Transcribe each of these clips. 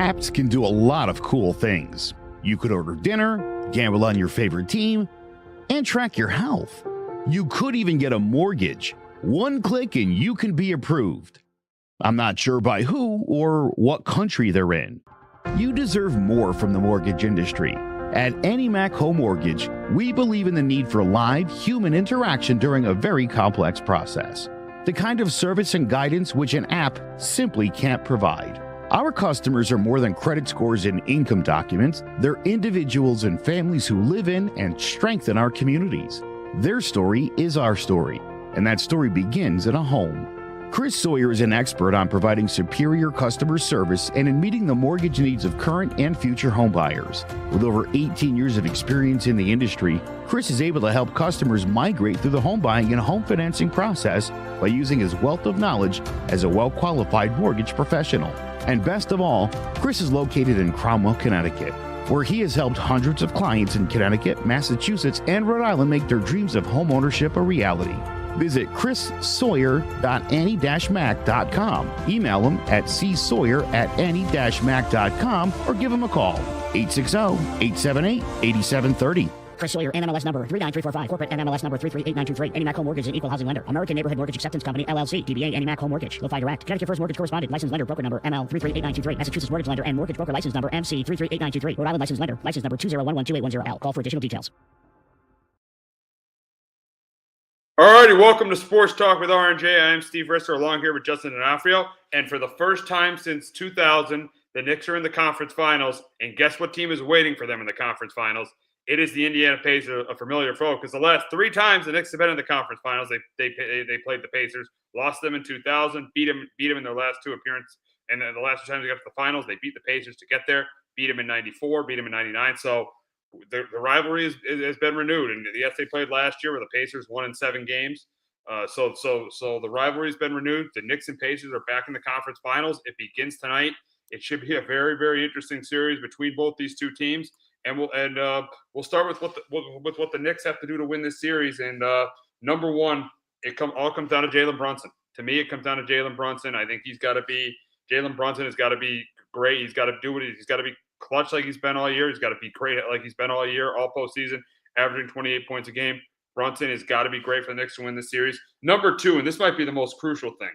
Apps can do a lot of cool things. You could order dinner, gamble on your favorite team, and track your health. You could even get a mortgage. One click and you can be approved. I'm not sure by who or what country they're in. You deserve more from the mortgage industry. At AnyMac Home Mortgage, we believe in the need for live human interaction during a very complex process. The kind of service and guidance which an app simply can't provide. Our customers are more than credit scores and income documents. They're individuals and families who live in and strengthen our communities. Their story is our story, and that story begins in a home. Chris Sawyer is an expert on providing superior customer service and in meeting the mortgage needs of current and future home buyers. With over 18 years of experience in the industry, Chris is able to help customers migrate through the home buying and home financing process by using his wealth of knowledge as a well-qualified mortgage professional. And best of all, Chris is located in Cromwell, Connecticut, where he has helped hundreds of clients in Connecticut, Massachusetts, and Rhode Island make their dreams of home ownership a reality. Visit chrissawyer.any-mac.com. Email him at csawyer@any-mac.com or give him a call, 860-878-8730. Chris Sawyer, NMLS number 39345, corporate NMLS number 338923, AnyMac Home Mortgage, an equal housing lender, American Neighborhood Mortgage Acceptance Company, LLC, DBA AnyMac Home Mortgage, LoFi Direct, Connecticut First Mortgage Correspondent, License Lender, Broker Number ML 338923, Massachusetts Mortgage Lender and Mortgage Broker License Number MC 338923, Rhode Island License Lender, License Number 201128110L. Call for additional details. Alrighty, welcome to Sports Talk with R&J. I am Steve Risser, along here with Justin D'Onofrio, and for the first time since 2000, the Knicks are in the conference finals, and guess what team is waiting for them in the conference finals? It is the Indiana Pacers, a familiar foe, because the last three times the Knicks have been in the conference finals, they played the Pacers, lost them in 2000, beat them in their last two appearances, and then the last two times they got to the finals, they beat the Pacers to get there, beat them in 94, beat them in 99, so the rivalry has been renewed, and yes, they played last year where the Pacers won in 7 games, so the rivalry's been renewed. The Knicks and Pacers are back in the conference finals. It begins tonight. It should be a very, very interesting series between both these two teams. And we'll start with what the Knicks have to do to win this series. And number one, all comes down to Jalen Brunson. To me, it comes down to Jalen Brunson. I think Jalen Brunson has got to be great. He's got to do he's got to be clutch like he's been all year. He's got to be great like he's been all year, all postseason, averaging 28 points a game. Brunson has got to be great for the Knicks to win this series. Number two, and this might be the most crucial thing.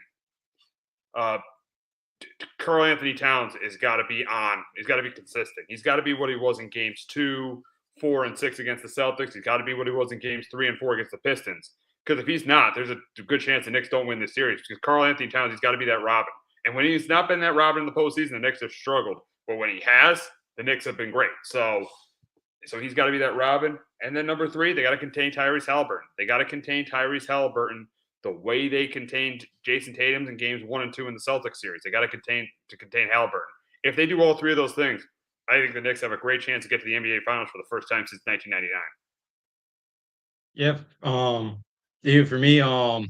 Karl Anthony Towns has got to be on. He's got to be consistent. He's got to be what he was in games 2, 4, and 6 against the Celtics. He's got to be what he was in games 3 and 4 against the Pistons. Because if he's not, there's a good chance the Knicks don't win this series. Because Karl Anthony Towns, he's got to be that Robin. And when he's not been that Robin in the postseason, the Knicks have struggled. But when he has, the Knicks have been great. So he's got to be that Robin. And then number 3, they got to contain Tyrese Haliburton. They got to contain Tyrese Haliburton the way they contained Jason Tatum in games 1 and 2 in the Celtics series. They got to contain Haliburton. If they do all 3 of those things, I think the Knicks have a great chance to get to the NBA Finals for the first time since 1999. Yep. For me, I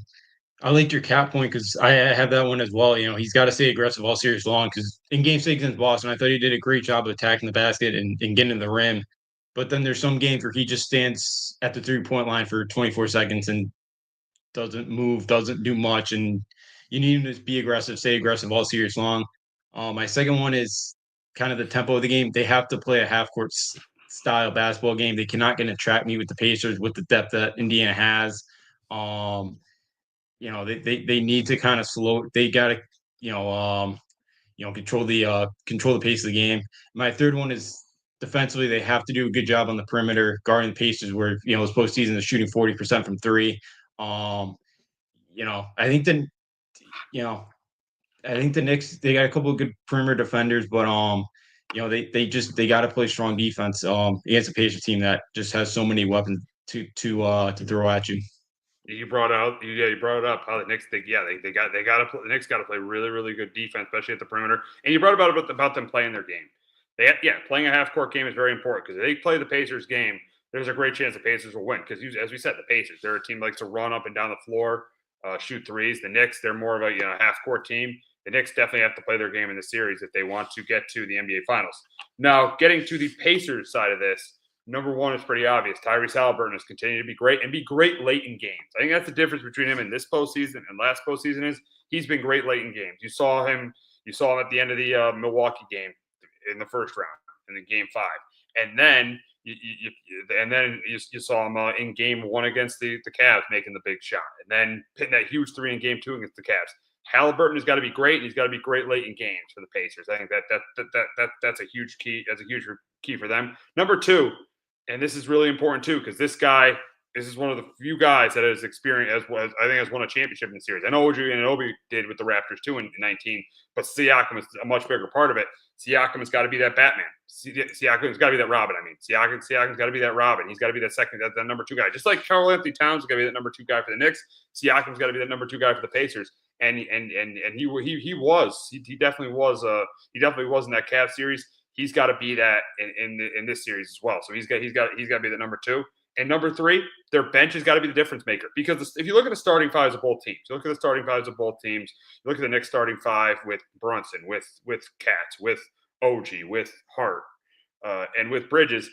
liked your cap point because I have that one as well. You know, he's got to stay aggressive all series long because in Game 6 against Boston, I thought he did a great job of attacking the basket and getting to the rim. But then there's some games where he just stands at the 3-point line for 24 seconds and doesn't move, doesn't do much, and you need him to be aggressive, stay aggressive all series long. My second one is kind of the tempo of the game. They have to play a half-court style basketball game. They cannot get a track meet with the Pacers with the depth that Indiana has. You know, they need to kind of slow. They got to, control the pace of the game. My third one is defensively. They have to do a good job on the perimeter, guarding the Pacers, where this postseason is shooting 40% from 3. I think the Knicks, they got a couple of good perimeter defenders, but they got to play strong defense against a Pacers team that just has so many weapons to throw at you. You brought it up how the Knicks the Knicks got to play really, really good defense, especially at the perimeter. And you brought about them playing their game. Playing a half court game is very important because if they play the Pacers game, there's a great chance the Pacers will win because, as we said, the Pacers, they're a team that likes to run up and down the floor, shoot threes. The Knicks, they're more of a half-court team. The Knicks definitely have to play their game in the series if they want to get to the NBA Finals. Now, getting to the Pacers side of this, number one is pretty obvious. Tyrese Haliburton has continued to be great and be great late in games. I think that's the difference between him in this postseason and last postseason is he's been great late in games. You saw him at the end of the Milwaukee game. in the first round in the game 5, and then you saw him in game 1 against the Cavs making the big shot, and then hitting that huge 3 in game 2 against the Cavs. Halliburton has got to be great, and he's got to be great late in games for the Pacers. I think that's a huge key. That's a huge key for them. Number 2, and this is really important too, because this is one of the few guys that has experienced, I think, has won a championship in the series. I know OG Anunoby did with the Raptors too in 19, but Siakam is a much bigger part of it. Siakam has got to be that Batman. Siakam's got to be that Robin. Siakam's got to be that Robin. He's got to be that number 2 guy. Just like Karl-Anthony Towns is got to be that number 2 guy for the Knicks. Siakam's got to be that number 2 guy for the Pacers. And he definitely was in that Cavs series. He's got to be that in this series as well. So he's got to be the number 2. And number 3, their bench has got to be the difference maker. Because if you look at the starting fives of both teams, you look at the Knicks starting 5 with Brunson, with Katz, with OG, with Hart, and with Bridges.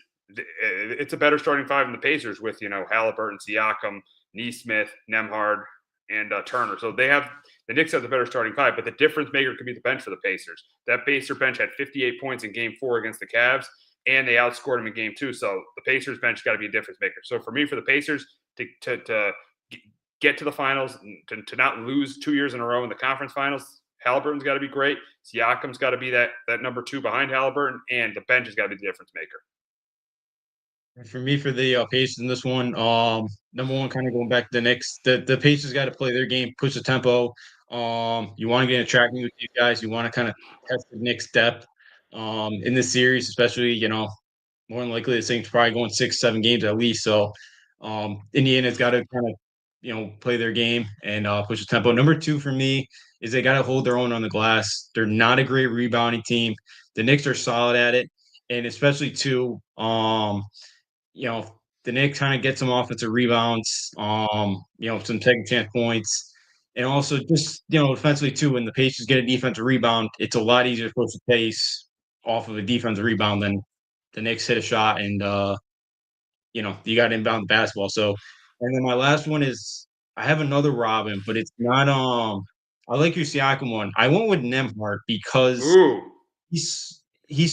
It's a better starting 5 than the Pacers with, Halliburton, Siakam, Nesmith, Nembhard, and Turner. So the Knicks have the better starting 5, but the difference maker could be the bench for the Pacers. That Pacer bench had 58 points in game 4 against the Cavs, and they outscored them in game 2. So the Pacers bench got to be a difference maker. So for me, for the Pacers to get to the finals, to not lose 2 years in a row in the conference finals, Halliburton's got to be great. Siakam's got to be that number 2 behind Halliburton, and the bench has got to be the difference maker. For me, for the Pacers in this one, number 1, kind of going back to the Knicks, the Pacers got to play their game, push the tempo. You want to get in a tracking with these guys. You want to kind of test the Knicks' depth in this series, especially, more than likely the Saints probably going 6-7 games at least. So Indiana's got to kind of, play their game and push the tempo. Number 2 for me is they got to hold their own on the glass. They're not a great rebounding team. The Knicks are solid at it, and especially too, the Knicks kind of get some offensive rebounds, some second chance points. And also just, defensively too, when the Pacers get a defensive rebound, it's a lot easier to push the pace off of a defensive rebound than the Knicks hit a shot and, you got to inbound the basketball. So, and then my last one is I have another Robin, but it's not, I like your Siakam one. I went with Nembhard because he's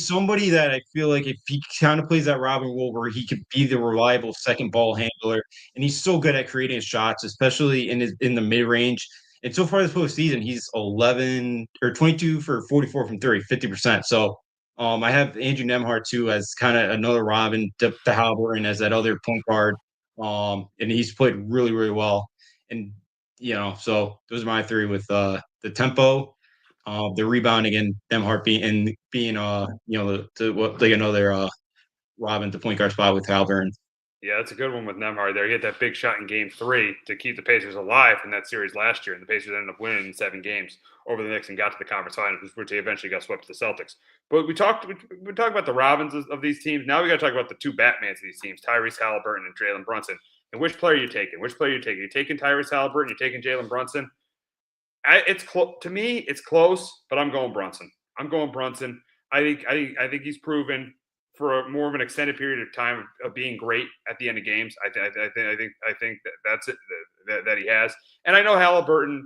somebody that I feel like if he kind of plays that Robin role where he could be the reliable second ball handler, and he's so good at creating shots, especially in the mid range. And so far this postseason, he's 22 for 44 from 30, 50%. So I have Andrew Nembhard too as kind of another Robin to Halliburton as that other point guard. And he's played really, really well. And so those are my 3 with the tempo, the rebounding, and Nembhard being another Robin, the point guard spot with Halliburton. Yeah, that's a good one with Nembhard there. He hit that big shot in game 3 to keep the Pacers alive in that series last year. And the Pacers ended up winning in 7 games over the Knicks and got to the conference finals, which they eventually got swept to the Celtics. But we talked about the Robins of these teams. Now we got to talk about the 2 Batmans of these teams, Tyrese Halliburton and Jalen Brunson. And which player are you taking? You're taking Tyrese Halliburton? You're taking Jalen Brunson? To me, it's close, but I'm going Brunson. I think he's proven for more of an extended period of time of being great at the end of games. I think that's it that he has. And I know Halliburton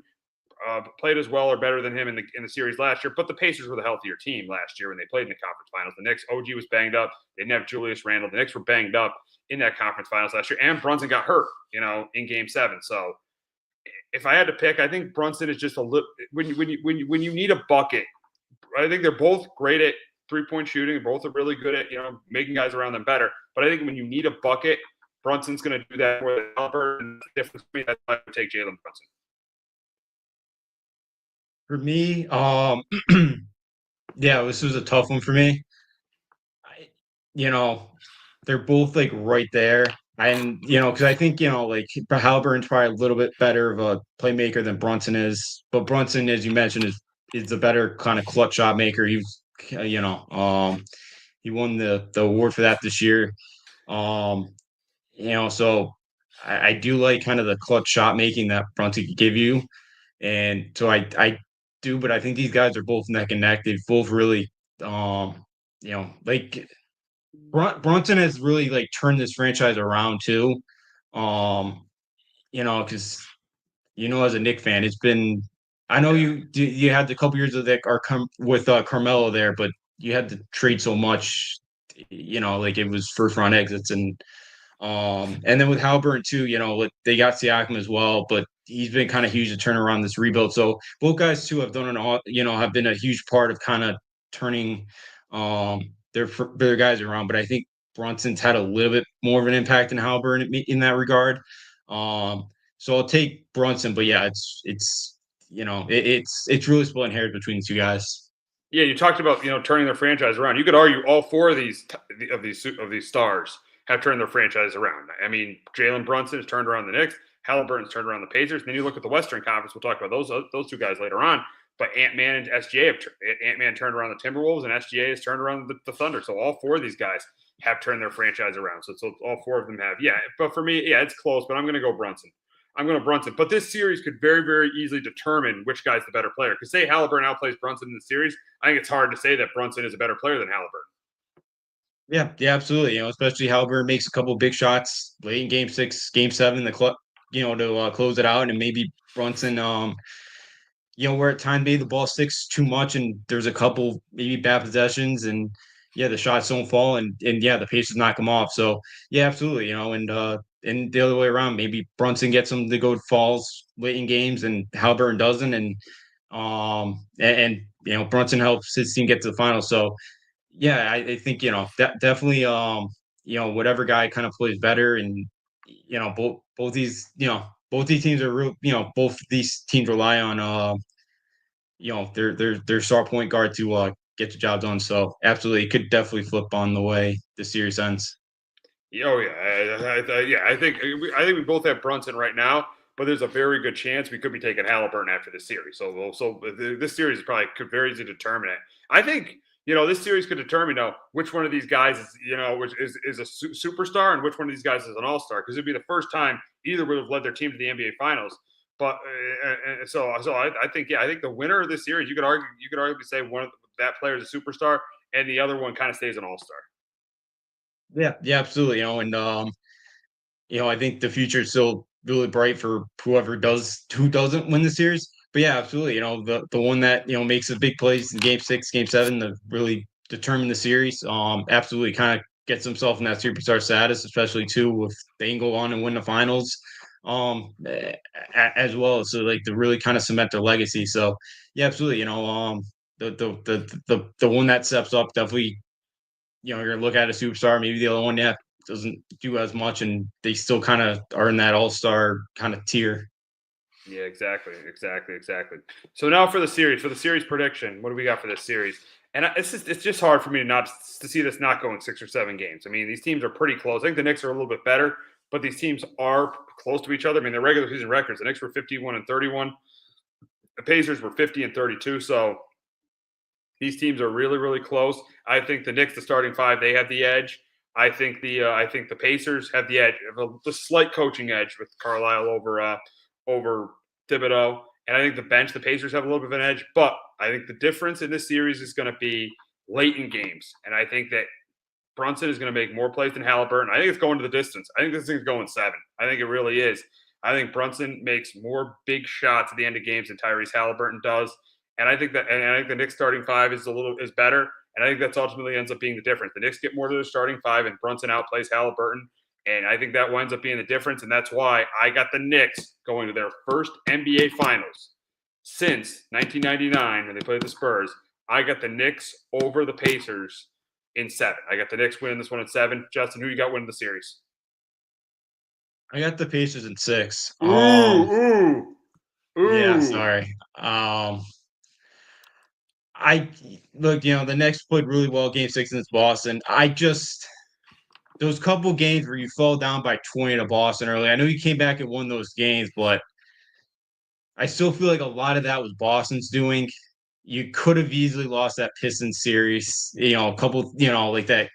played as well or better than him in the series last year, but the Pacers were the healthier team last year when they played in the conference finals. The Knicks, OG was banged up. They didn't have Julius Randle. The Knicks were banged up in that conference finals last year, and Brunson got hurt, in game 7. So if I had to pick, I think Brunson is just a little when you need a bucket. I think they're both great at 3-point shooting. Both are really good at making guys around them better. But I think when you need a bucket, Brunson's going to do that more than Halliburton. Difference for me, that's why I would take Jalen Brunson. For me, yeah, this was a tough one for me. They're both like right there. And, because I think, like Halliburton's probably a little bit better of a playmaker than Brunson is. But Brunson, as you mentioned, is a better kind of clutch shot maker. He's, he won the award for that this year. So I do like kind of the clutch shot making that Brunson could give you. And so I do, but I think these guys are both neck and neck. They've both really, like Brunson has really like turned this franchise around too. Because as a Knick fan, it's been. I know you had a couple years of that with Carmelo there, but you had to trade so much, like it was first round exits and then with Halliburton too, they got Siakam as well, but he's been kind of huge to turn around this rebuild. So both guys too have done have been a huge part of kind of turning their guys around. But I think Brunson's had a little bit more of an impact than Halliburton in that regard. So I'll take Brunson, but yeah, it's really splitting hairs between the two guys. Yeah, you talked about turning their franchise around. You could argue all four of these stars have turned their franchise around. I mean, Jalen Brunson has turned around the Knicks. Halliburton's turned around the Pacers. And then you look at the Western Conference. We'll talk about those two guys later on. But Ant-Man and SGA Ant-Man turned around the Timberwolves, and SGA has turned around the Thunder. So all four of these guys have turned their franchise around. So all four of them have. Yeah, but for me, yeah, it's close. But I'm going to go Brunson. But this series could very, very easily determine which guy's the better player. Because say Halliburton outplays Brunson in the series, I think it's hard to say that Brunson is a better player than Halliburton. Yeah, absolutely. Especially Halliburton makes a couple big shots late in Game 6, Game 7, to close it out, and maybe Brunson, where at time maybe the ball sticks too much, and there's a couple maybe bad possessions, and yeah, the shots don't fall, and yeah, the Pacers knock them off. So yeah, absolutely. And the other way around, maybe Brunson gets them to go falls late in games, and Halliburton doesn't, and Brunson helps his team get to the finals. So yeah, I think definitely whatever guy kind of plays better, and both these teams are real. Both these teams rely on their star point guard to get the job done. So absolutely, it could definitely flip on the way the series ends. Oh yeah, I think we both have Brunson right now, but there's a very good chance we could be taking Halliburton after this series. So this series probably could very easily determine it. I think this series could determine which one of these guys is which is a superstar and which one of these guys is an all-star, because it'd be the first time either would have led their team to the NBA Finals. But so I think the winner of this series, you could arguably say that player is a superstar and the other one kind of stays an all-star. Yeah, absolutely. I think the future is still really bright for who doesn't win the series. But yeah, absolutely. The one that makes a big plays in Game 6, Game 7 to really determine the series. Absolutely, kind of gets himself in that superstar status, especially too if they can go on and win the finals. As well, so like to really kind of cement their legacy. So yeah, absolutely. The one that steps up definitely. You're gonna look at a superstar. Maybe the other one, yeah, doesn't do as much, and they still kind of are in that all-star kind of tier. Yeah, exactly. So now for the series prediction, what do we got for this series? And it's just hard for me to see this not going 6 or 7 games. I mean, these teams are pretty close. I think the Knicks are a little bit better, but these teams are close to each other. I mean, their regular season records, the Knicks were 51-31, the Pacers were 50-32. So these teams are really, really close. I think the Knicks, the starting five, they have the edge. I think the Pacers have the edge, the slight coaching edge with Carlisle over Thibodeau. And I think the bench, the Pacers have a little bit of an edge. But I think the difference in this series is going to be late in games. And I think that Brunson is going to make more plays than Halliburton. I think it's going to the distance. I think this thing's going 7. I think it really is. I think Brunson makes more big shots at the end of games than Tyrese Halliburton does. And I think the Knicks starting five is better. And I think that's ultimately ends up being the difference. The Knicks get more to their starting five, and Brunson outplays Halliburton. And I think that winds up being the difference. And that's why I got the Knicks going to their first NBA Finals since 1999 when they played the Spurs. I got the Knicks over the Pacers in 7. I got the Knicks winning this one in 7. Justin, who you got winning the series? I got the Pacers in 6. Ooh. Yeah, sorry. I look, the Knicks played really well Game 6 against Boston. Those couple games where you fell down by 20 to Boston early. I know you came back and won those games, but I still feel like a lot of that was Boston's doing. You could have easily lost that Pistons series. A couple, like that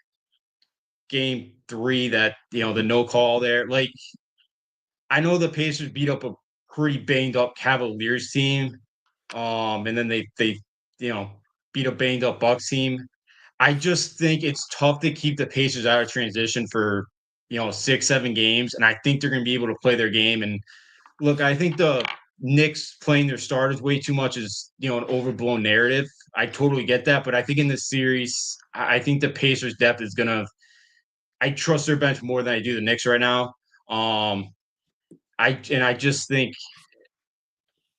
Game 3, that the no call there. Like, I know the Pacers beat up a pretty banged up Cavaliers team, and then they beat a banged up Bucks team. I just think it's tough to keep the Pacers out of transition for 6, 7 games, and I think they're going to be able to play their game. And look, I think the Knicks playing their starters way too much is, an overblown narrative. I totally get that, but I think in this series, I think the Pacers' depth is gonna. I trust their bench more than I do the Knicks right now. I just think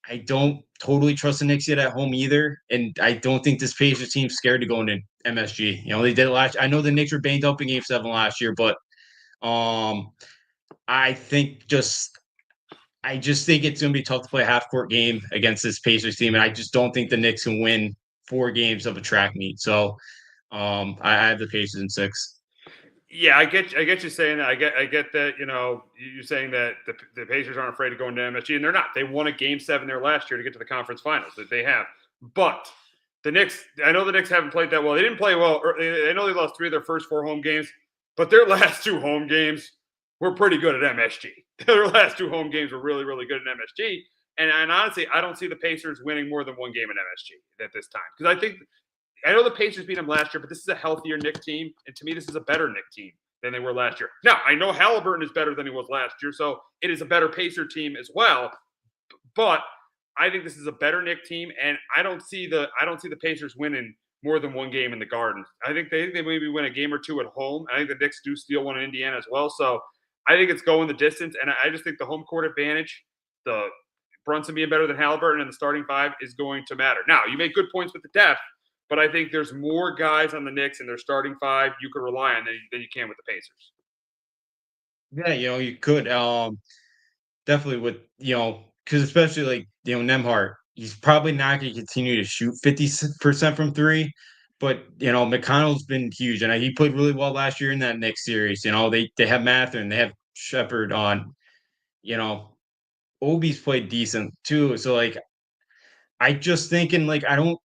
I don't totally trust the Knicks yet at home either, and I don't think this Pacers team's scared to go into MSG. They did it last. I know the Knicks were banged up in Game 7 last year, but um, I think I just think it's going to be tough to play a half court game against this Pacers team, and I just don't think the Knicks can win 4 games of a track meet. So I have the Pacers in 6. Yeah, I get you saying that. I get that. You're saying that the Pacers aren't afraid to go into MSG, and they're not. They won a Game 7 there last year to get to the conference finals. That they have, but the Knicks. I know the Knicks haven't played that well. They didn't play well. I know they lost 3 of their first 4 home games, but their last 2 home games were pretty good at MSG. Their last 2 home games were really, really good at MSG. And honestly, I don't see the Pacers winning more than 1 game in MSG at this time, because I know the Pacers beat them last year, but this is a healthier Knicks team, and to me, this is a better Knicks team than they were last year. Now, I know Halliburton is better than he was last year, so it is a better Pacer team as well. But I think this is a better Knicks team, and I don't see the Pacers winning more than 1 game in the Garden. I think they maybe win a game or 2 at home. I think the Knicks do steal one in Indiana as well. So I think it's going the distance, and I just think the home court advantage, the Brunson being better than Halliburton and the starting 5 is going to matter. Now, you make good points with the depth, but I think there's more guys on the Knicks in their starting 5 you can rely on than you can with the Pacers. Yeah, you could definitely with because especially like Nembhard, he's probably not going to continue to shoot 50% from 3, but McConnell's been huge, and he played really well last year in that Knicks series. They have Mathurin, they have Shepherd on. Obi's played decent too, so like I just thinking like I'm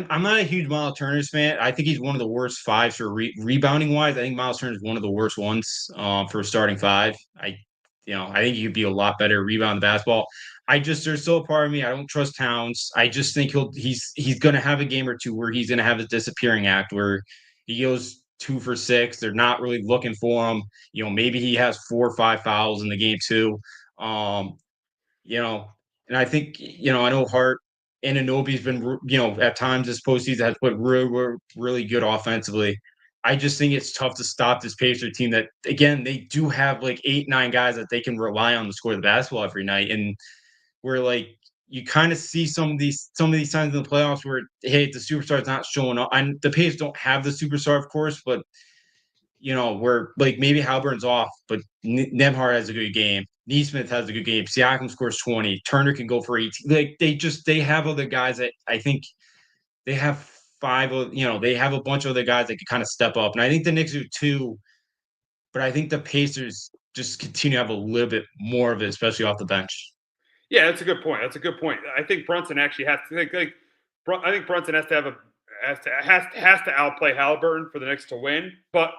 not a huge Miles Turner's fan. I think he's one of the worst 5s for rebounding wise. I think Miles Turner is one of the worst ones for starting 5. I think he could be a lot better rebound the basketball. There's still a part of me. I don't trust Towns. I just think he's gonna have a game or 2 where he's gonna have a disappearing act where he goes 2 for 6. They're not really looking for him. Maybe he has 4 or 5 fouls in the game too. And I think I know Hart. Anunoby's been, at times this postseason has played really, really good offensively. I just think it's tough to stop this Pacer team that, again, they do have like 8, 9 guys that they can rely on to score the basketball every night. And where like you kind of see some of these signs in the playoffs where, hey, the superstar's not showing up. And the Pacers don't have the superstar, of course, but where like maybe Halliburton's off, but Nembhard has a good game. Neesmith has a good game. Siakam scores 20. Turner can go for 18. Like they have other guys that I think they have 5. They have a bunch of other guys that can kind of step up, and I think the Knicks do too. But I think the Pacers just continue to have a little bit more of it, especially off the bench. Yeah, that's a good point. I think Brunson actually has to I think Brunson has to outplay Halliburton for the Knicks to win, but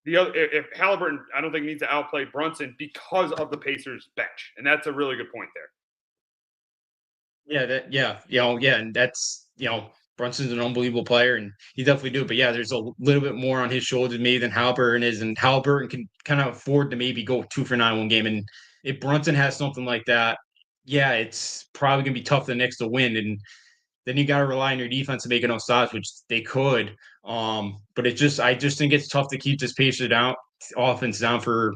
if Halliburton, I don't think needs to outplay Brunson because of the Pacers bench, and that's a really good point there. And that's Brunson's an unbelievable player, and he definitely do. But yeah, there's a little bit more on his shoulders maybe than Halliburton is, and Halliburton can kind of afford to maybe go 2 for 9 1 game. And if Brunson has something like that, yeah, it's probably gonna be tough for the Knicks to win. And then you got to rely on your defense to make enough stops, which they could. But I just think it's tough to keep this Pacers offense down for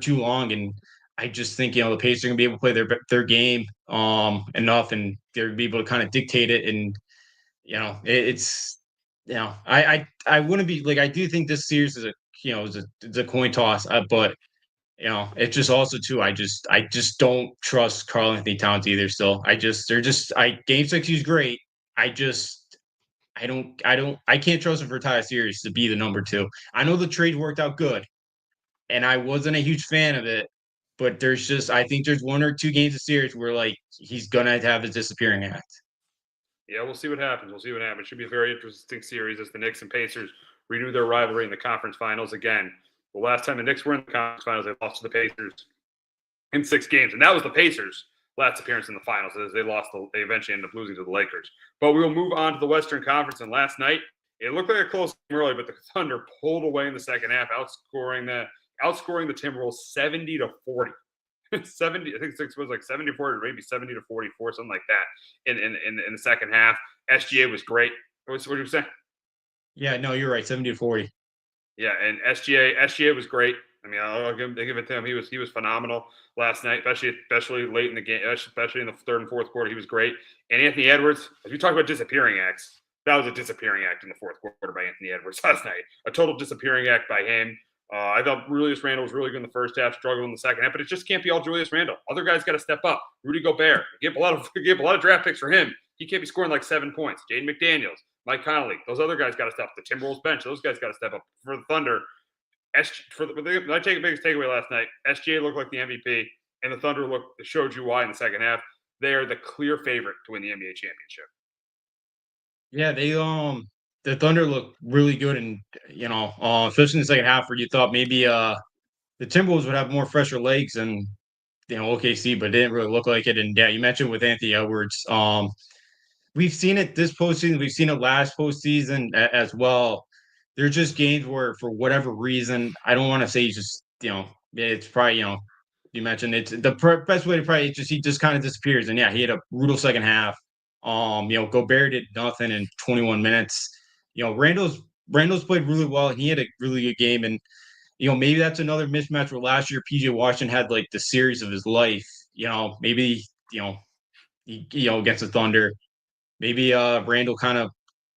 too long. And I just think the Pacers are gonna be able to play their game enough, and they're gonna be able to kind of dictate it. And it's I wouldn't be like I do think this series is a coin toss, but it's just also too. I just don't trust Karl Anthony Towns either. Still, Game 6 he's great. I can't trust him for a tie series to be the number 2. I know the trade worked out good, and I wasn't a huge fan of it. But I think there's 1 or 2 games of series where like he's gonna have his disappearing act. Yeah, we'll see what happens. It should be a very interesting series as the Knicks and Pacers renew their rivalry in the conference finals again. The last time the Knicks were in the conference finals, they lost to the Pacers in 6 games, and that was the Pacers' last appearance in the finals. As they eventually ended up losing to the Lakers. But we will move on to the Western Conference. And last night, it looked like a close game early, but the Thunder pulled away in the second half, outscoring the Timberwolves 70-40. 70, I think it was like 74 or maybe 70 to 44, something like that in the second half. SGA was great. What did you say? Yeah, no, you're right. 70 to 40. Yeah, and SGA was great. I mean, I'll give it to him. He was phenomenal last night, especially late in the game, especially in the third and fourth quarter. He was great. And Anthony Edwards, as we talk about disappearing acts, that was a disappearing act in the fourth quarter by Anthony Edwards last night. A total disappearing act by him. I thought Julius Randle was really good in the first half, struggled in the second half, but it just can't be all Julius Randle. Other guys got to step up. Rudy Gobert, gave a lot of draft picks for him. He can't be scoring like 7 points. Jaden McDaniels, Mike Conley, those other guys got to step up. The Timberwolves bench, those guys got to step up. For the Thunder, I take a biggest takeaway last night. SGA looked like the MVP, and the Thunder showed you why in the second half. They are the clear favorite to win the NBA championship. Yeah, the Thunder looked really good, and especially in the second half, where you thought maybe the Timberwolves would have more fresher legs and OKC, but it didn't really look like it. And yeah, you mentioned with Anthony Edwards, we've seen it this postseason, we've seen it last postseason as well. There's just games where, for whatever reason, I don't want to say he's just it's probably you mentioned it's the best way to probably just he just kind of disappears. And yeah, he had a brutal second half. Gobert did nothing in 21 minutes. Randall's played really well, and he had a really good game. And maybe that's another mismatch where last year PJ Washington had like the series of his life. Maybe against the Thunder, maybe Randall kind of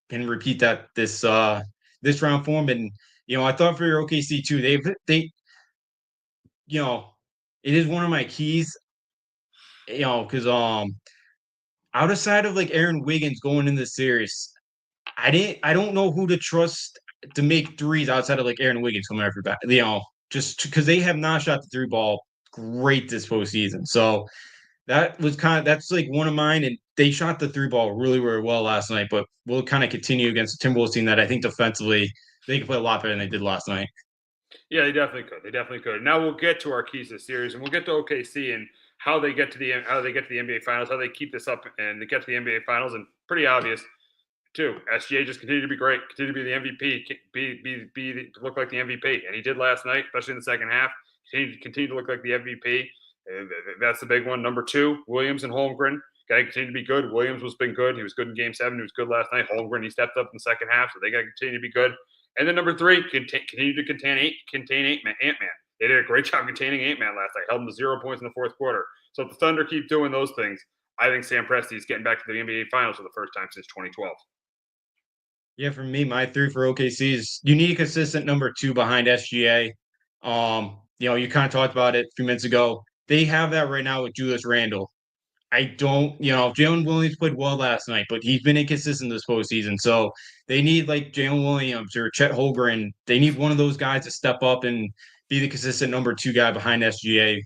can repeat that this round for him. And I thought for your OKC too, they it is one of my keys. Because outside of like Aaron Wiggins going in the series, I don't know who to trust to make threes outside of like Aaron Wiggins coming after back. Just because they have not shot the three ball great this postseason. So that's like one of mine, and they shot the three ball really, really well last night. But we'll kind of continue against the Timberwolves team that I think defensively they can play a lot better than they did last night. Yeah, they definitely could. They definitely could. Now we'll get to our keys to the series, and we'll get to OKC and how they get to the NBA Finals, how they keep this up, and they get to the NBA Finals. And pretty obvious too. SGA just continued to be great, continue to be the MVP, look like the MVP, and he did last night, especially in the second half. Continue to look like the MVP. That's the big one. Number two, Williams and Holmgren. Got to continue to be good. Williams has been good. He was good in Game 7. He was good last night. Holmgren, he stepped up in the second half, so they got to continue to be good. And then number three, continue to contain Ant-Man. They did a great job containing Ant-Man last night. Held him to 0 points in the fourth quarter. So if the Thunder keep doing those things, I think Sam Presti is getting back to the NBA Finals for the first time since 2012. Yeah, for me, my three for OKC is you need a consistent number two behind SGA. You kind of talked about it a few minutes ago. They have that right now with Julius Randle. I don't, Jalen Williams played well last night, but he's been inconsistent this postseason. So they need like Jalen Williams or Chet Holmgren. They need one of those guys to step up and be the consistent number two guy behind SGA.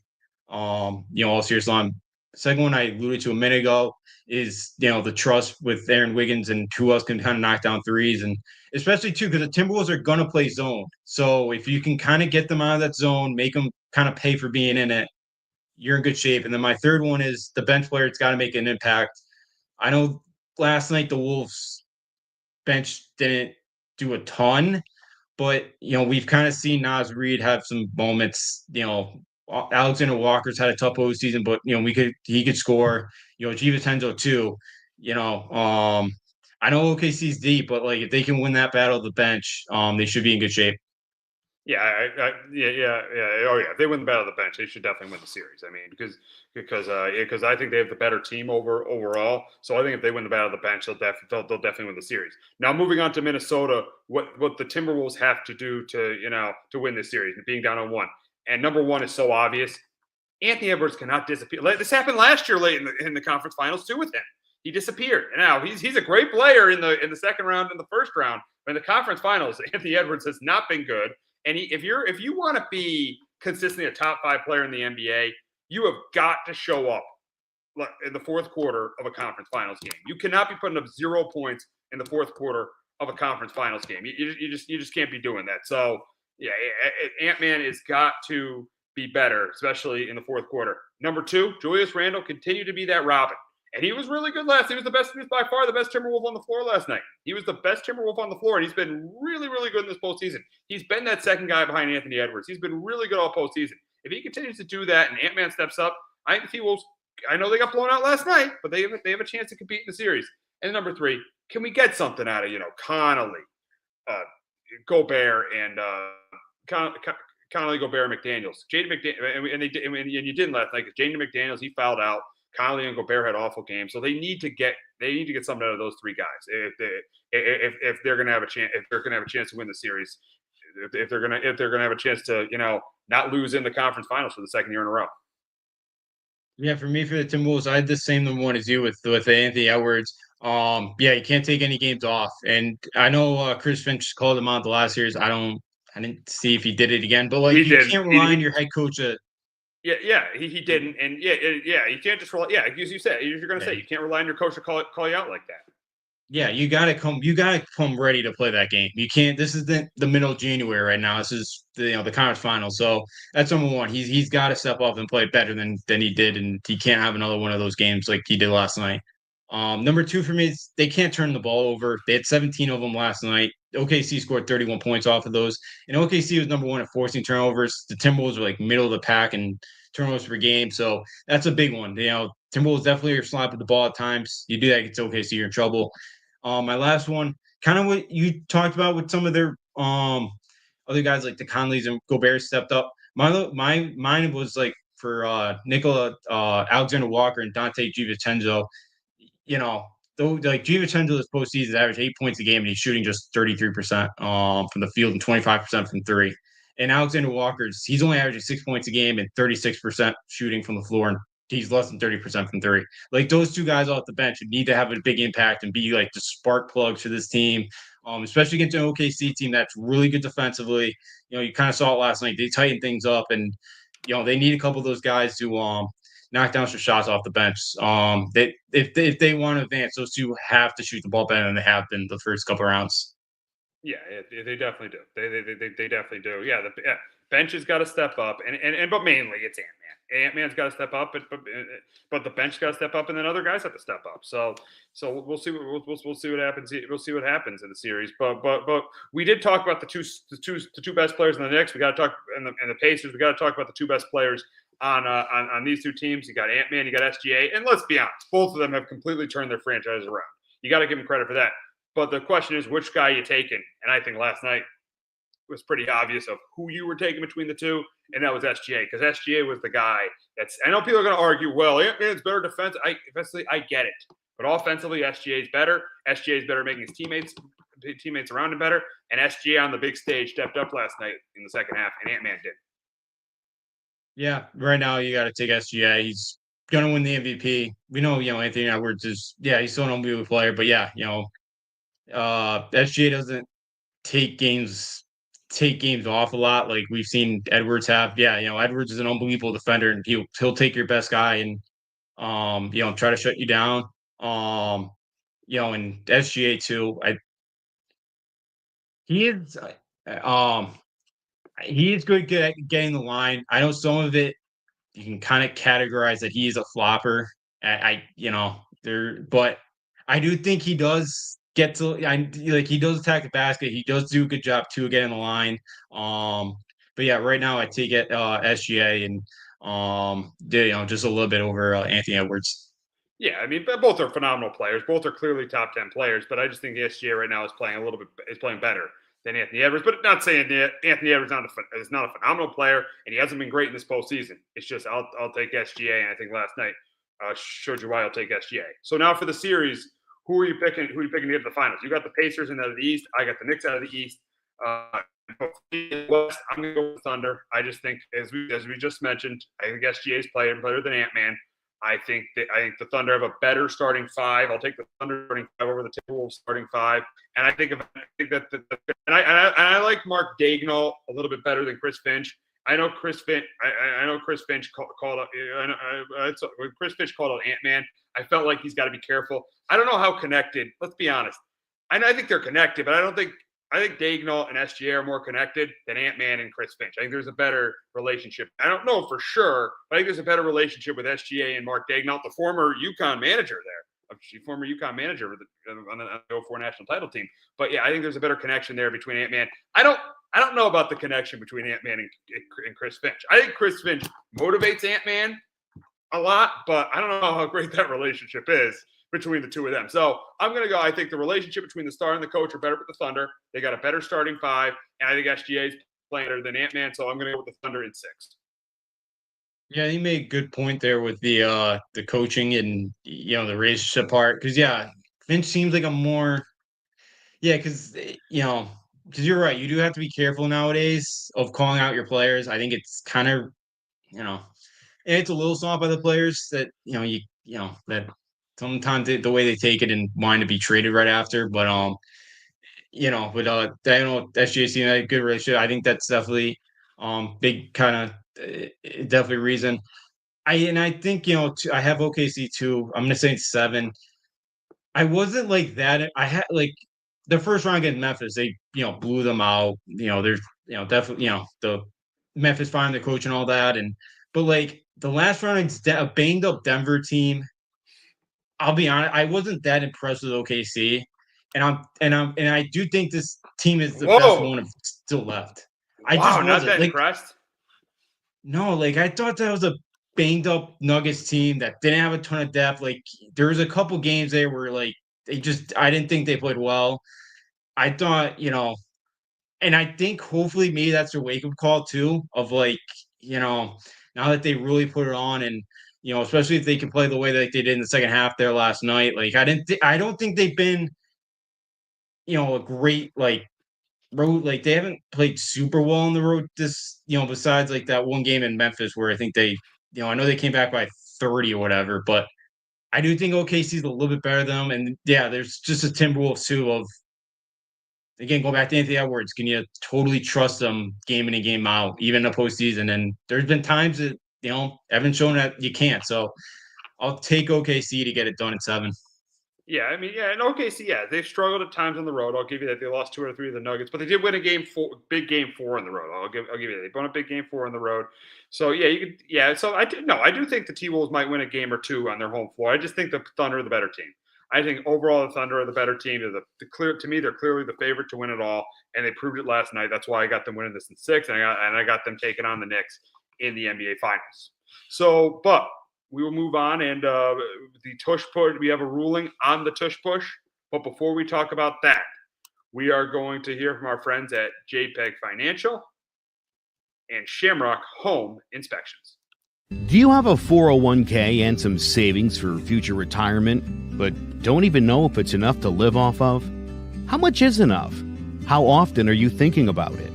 All serious on. Second one I alluded to a minute ago is the trust with Aaron Wiggins and who else can kind of knock down threes, and especially too because the Timberwolves are gonna play zone. So if you can kind of get them out of that zone, make them kind of pay for being in it, you're in good shape. And then my third one is the bench player. It's got to make an impact. I know last night the Wolves bench didn't do a ton, but we've kind of seen Naz Reid have some moments. Alexander Walker's had a tough postseason, but he could score. DiVincenzo too. I know OKC's deep, but like if they can win that battle of the bench, they should be in good shape. Yeah, yeah. Oh, yeah. If they win the battle of the bench, they should definitely win the series. I mean, because I think they have the better team overall. So I think if they win the battle of the bench, they'll definitely win the series. Now, moving on to Minnesota, what the Timberwolves have to do to win this series, being down on one. And number one is so obvious. Anthony Edwards cannot disappear. This happened last year late in the conference finals too with him. He disappeared. And now he's a great player in the second round and the first round. But in the conference finals, Anthony Edwards has not been good. And if you want to be consistently a top 5 player in the NBA, you have got to show up in the fourth quarter of a conference finals game. You cannot be putting up 0 points in the fourth quarter of a conference finals game. You just can't be doing that. So yeah, Ant-Man has got to be better, especially in the fourth quarter. Number two, Julius Randle continued to be that Robin. And he was really good last. He was by far the best Timberwolf on the floor last night. He was the best Timberwolf on the floor, and he's been really, really good in this postseason. He's been that second guy behind Anthony Edwards. He's been really good all postseason. If he continues to do that and Ant-Man steps up, I think he will. I know they got blown out last night, but they have a chance to compete in the series. And number 3, can we get something out of Connolly, Gobert, and Connolly, Gobert, and McDaniels? Jaden McDaniels, and you didn't last night because Jaden McDaniels, he fouled out. Connolly and Gobert had awful games, so they need to get something out of those 3 guys if they're going to have a chance to win the series. If they're going to have a chance to not lose in the conference finals for the second year in a row. Yeah, for me, for the Timberwolves, I had the same number 1 as you with Anthony Edwards. Yeah, you can't take any games off, and I know Chris Finch called him out the last series. I didn't see if he did it again, but like you can't rely on your head coach. Yeah, he didn't, and you can't just rely. Yeah, as you said, you're going to say you can't rely on your coach to call you out like that. Yeah, you gotta come ready to play that game. You can't. This is the middle of January right now. This is the conference final. So that's number 1. He's got to step up and play better than he did, and he can't have another one of those games like he did last night. Number 2 for me is they can't turn the ball over. They had 17 of them last night. OKC scored 31 points off of those, and OKC was number 1 at forcing turnovers. The Timberwolves were like middle of the pack in turnovers per game, so that's a big one. Timberwolves definitely are slapping the ball at times. You do that against OKC, you're in trouble. My last one, kind of what you talked about with some of their other guys like the Conleys and Gobert stepped up. Mine was like for Nikola Alexander Walker and Dante DiVincenzo. Though like DiVincenzo this postseason averaged 8 points a game and he's shooting just 33% from the field and 25% from 3. And Alexander Walker's he's only averaging 6 points a game and 36% shooting from the floor and he's less than 30% from 3. Like those 2 guys off the bench need to have a big impact and be like the spark plugs for this team, especially against an OKC team that's really good defensively. You kind of saw it last night. They tightened things up, and they need a couple of those guys to knock down some shots off the bench. If they want to advance, those 2 have to shoot the ball better than they have been the first couple of rounds. Yeah, they definitely do. They definitely do. Yeah, the bench has got to step up, and but mainly it's Ant-Man. Ant-Man's got to step up, but the bench got to step up, and then other guys have to step up. So we'll see what happens. We'll see what happens in the series. But we did talk about the two best players in the Knicks. We got to talk and the Pacers. We got to talk about the 2 best players on these 2 teams. You got Ant-Man, you got SGA, and let's be honest, both of them have completely turned their franchise around. You got to give them credit for that. But the question is, which guy you taking? And I think last night was pretty obvious of who you were taking between the 2, and that was SGA, because SGA was the guy that's. I know people are going to argue, well, Ant-Man's better defense. I get it, but offensively, SGA is better. SGA is better making his teammates around him better, and SGA on the big stage stepped up last night in the second half, and Ant-Man did. Yeah, right now you got to take SGA. He's going to win the MVP. We know, Anthony Edwards is. Yeah, he's still an unbelievable player, but yeah, SGA doesn't take games off a lot like we've seen Edwards have. Yeah, Edwards is an unbelievable defender, and he'll take your best guy and try to shut you down. And SGA too. He is good at getting the line. I know some of it you can kind of categorize that he is a flopper. But I do think he does he does attack the basket. He does do a good job too getting the line. But yeah, right now I take it SGA and just a little bit over Anthony Edwards. Yeah, I mean, both are phenomenal players. Both are clearly top 10 players, but I just think the SGA right now is playing better than Anthony Edwards. But not saying that Anthony Edwards is not a phenomenal player, and he hasn't been great in this postseason. It's just I'll take SGA, and I think last night showed you why I'll take SGA. So now for the series, who are you picking? Who are you picking to get to the finals? You got the Pacers out of the East. I got the Knicks out of the East. West, I'm going to go with Thunder. I just think, as we just mentioned, I think SGA is playing better than Ant-Man. I think the Thunder have a better starting 5. I'll take the Thunder starting 5 over the Timberwolves starting 5. And I think I like Mark Daigneault a little bit better than Chris Finch. I know Chris Finch called out. When Chris Finch called out Ant-Man, I felt like he's got to be careful. I don't know how connected. Let's be honest. I think they're connected, but I think Daigneault and SGA are more connected than Ant-Man and Chris Finch. I think there's a better relationship. I don't know for sure, but I think there's a better relationship with SGA and Mark Daigneault, the former UConn manager former UConn manager on the 04 national title team. But yeah, I think there's a better connection there between Ant-Man. I don't know about the connection between Ant-Man and Chris Finch. I think Chris Finch motivates Ant-Man a lot, but I don't know how great that relationship is between the two of them. So I'm going to go, I think the relationship between the star and the coach are better with the Thunder. They got a better starting five, and I think SGA is playing better than Ant-Man, so I'm going to go with the Thunder in 6. Yeah, you made a good point there with the coaching and the relationship part. Because Finch seems like a more because you're right. You do have to be careful nowadays of calling out your players. I think it's kind of and it's a little soft by the players that that sometimes the way they take it and want to be traded right after. But I know SGA had a good relationship. I think that's definitely big kind of definitely reason. I think I have OKC too. I'm gonna say 7. I wasn't like that. I had like the first round against Memphis. They blew them out. There's definitely the Memphis firing the coach and all that. But like the last round against a banged up Denver team. I'll be honest. I wasn't that impressed with OKC, and I do think this team is the best one still left. I just wasn't not that impressed. No, like I thought that was a banged up Nuggets team that didn't have a ton of depth. Like there was a couple games there where like I didn't think they played well. I thought, and I think hopefully maybe that's their wake up call too of like, now that they really put it on and especially if they can play the way that they did in the second half there last night. Like I don't think they've been a great like road, like they haven't played super well on the road this besides like that one game in Memphis where I think they I know they came back by 30 or whatever, but I do think OKC is a little bit better than them. And there's just a Timberwolves too of again going back to Anthony Edwards. Can you totally trust them game in and game out, even in the postseason? And there's been times that haven't shown that you can't. So I'll take OKC to get it done at 7. Yeah, I mean, and OKC, they've struggled at times on the road. I'll give you that. They lost 2 or 3 of the Nuggets, but they did win a big game 4 on the road. I'll give you that. They won a big game 4 on the road. So So I do think the T-Wolves might win a game or 2 on their home floor. I just think the Thunder are the better team. I think overall the Thunder are the better team. They're to me, they're clearly the favorite to win it all, and they proved it last night. That's why I got them winning this in 6, and I got them taking on the Knicks in the NBA Finals. So, but we will move on, and the tush push. We have a ruling on the tush push, but before we talk about that, we are going to hear from our friends at JPEG Financial and Shamrock Home Inspections. Do you have a 401k and some savings for future retirement, but don't even know if it's enough to live off of? How much is enough? How often are you thinking about it?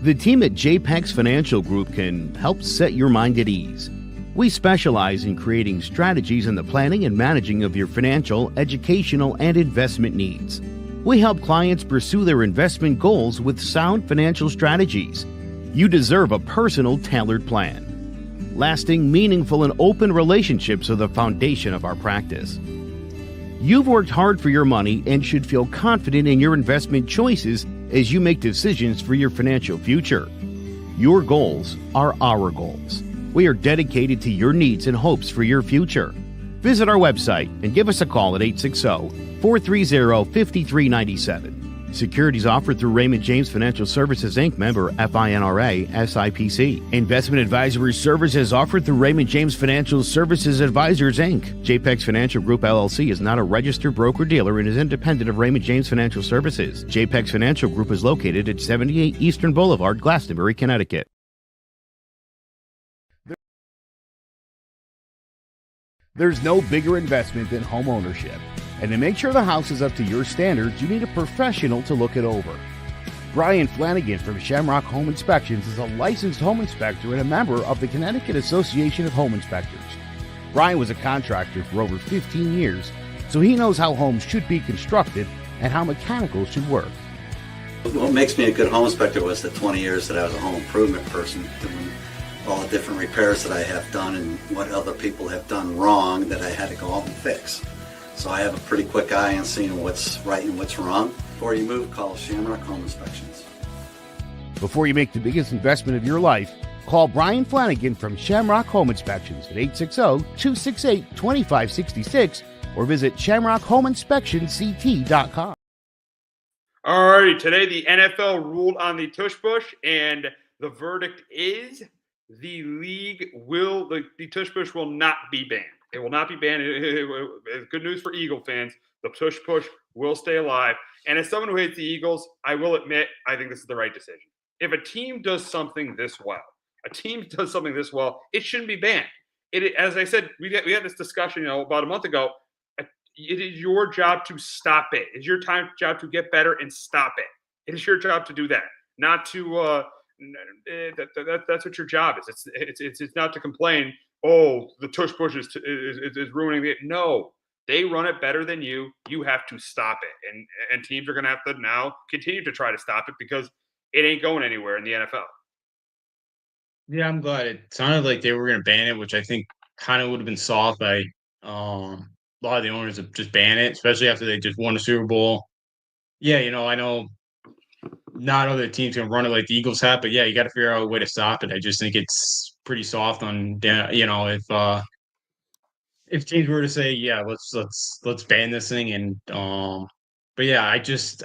The team at JPEX Financial Group can help set your mind at ease. We specialize in creating strategies in the planning and managing of your financial, educational, and investment needs. We help clients pursue their investment goals with sound financial strategies. You deserve a personal, tailored plan. Lasting, meaningful, and open relationships are the foundation of our practice. You've worked hard for your money and should feel confident in your investment choices as you make decisions for your financial future. Your goals are our goals. We are dedicated to your needs and hopes for your future. Visit our website and give us a call at 860-430-5397. Securities offered through Raymond James Financial Services, Inc., member FINRA, SIPC. Investment advisory services offered through Raymond James Financial Services Advisors, Inc. JPEX Financial Group, LLC is not a registered broker-dealer and is independent of Raymond James Financial Services. JPEX Financial Group is located at 78 Eastern Boulevard, Glastonbury, Connecticut. There's no bigger investment than home ownership. And to make sure the house is up to your standards, you need a professional to look it over. Brian Flanagan from Shamrock Home Inspections is a licensed home inspector and a member of the Connecticut Association of Home Inspectors. Brian was a contractor for over 15 years, so he knows how homes should be constructed and how mechanicals should work. What makes me a good home inspector was the 20 years that I was a home improvement person, doing all the different repairs that I have done and what other people have done wrong that I had to go out and fix. So I have a pretty quick eye on seeing what's right and what's wrong. Before you move, call Shamrock Home Inspections. Before you make the biggest investment of your life, call Brian Flanagan from Shamrock Home Inspections at 860-268-2566 or visit ShamrockHomeInspectionCT.com. All righty, today the NFL ruled on the tush push, and the verdict is the tush push will not be banned. It will not be banned. It's good news for Eagle fans. The tush push will stay alive. And as someone who hates the Eagles, I will admit I think this is the right decision. If a team does something this well, it shouldn't be banned. As I said, we had this discussion, about a month ago. It is your job to stop it. It's your job to get better and stop it. It is your job to do that, not to. That's what your job is. It's not to complain. Oh, the tush push is ruining it. No, they run it better than you. You have to stop it, and teams are going to have to now continue to try to stop it because it ain't going anywhere in the NFL. Yeah, I'm glad. It sounded like they were going to ban it, which I think kind of would have been soft by a lot of the owners to just ban it, especially after they just won a Super Bowl. Yeah, I know not other teams can run it like the Eagles have, but yeah, you got to figure out a way to stop it. I just think it's pretty soft on, if teams were to say, yeah, let's ban this thing, and but yeah, I just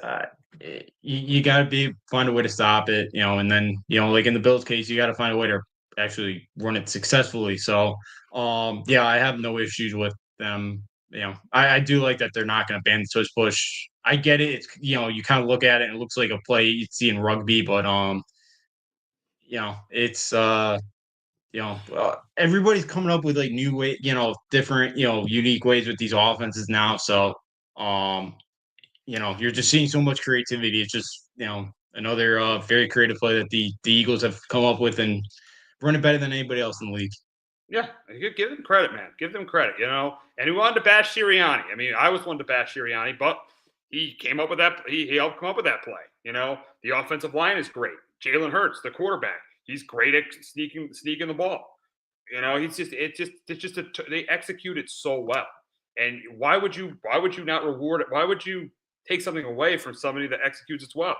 you got to find a way to stop it, and then like in the Bills case, you got to find a way to actually run it successfully. So yeah, I have no issues with them. I do like that they're not going to ban the tush push. I get it. It's you kind of look at it and it looks like a play you'd see in rugby, but it's everybody's coming up with like new way, different, unique ways with these offenses now. So, you're just seeing so much creativity. It's just, another very creative play that the Eagles have come up with and running better than anybody else in the league. Yeah, give them credit, man. Give them credit, And he wanted to bash Sirianni. I mean, I was one to bash Sirianni, but he came up with that. He helped come up with that play. The offensive line is great. Jalen Hurts, the quarterback, he's great at sneaking the ball. They execute it so well. And why would you not reward it? Why would you take something away from somebody that executes it well?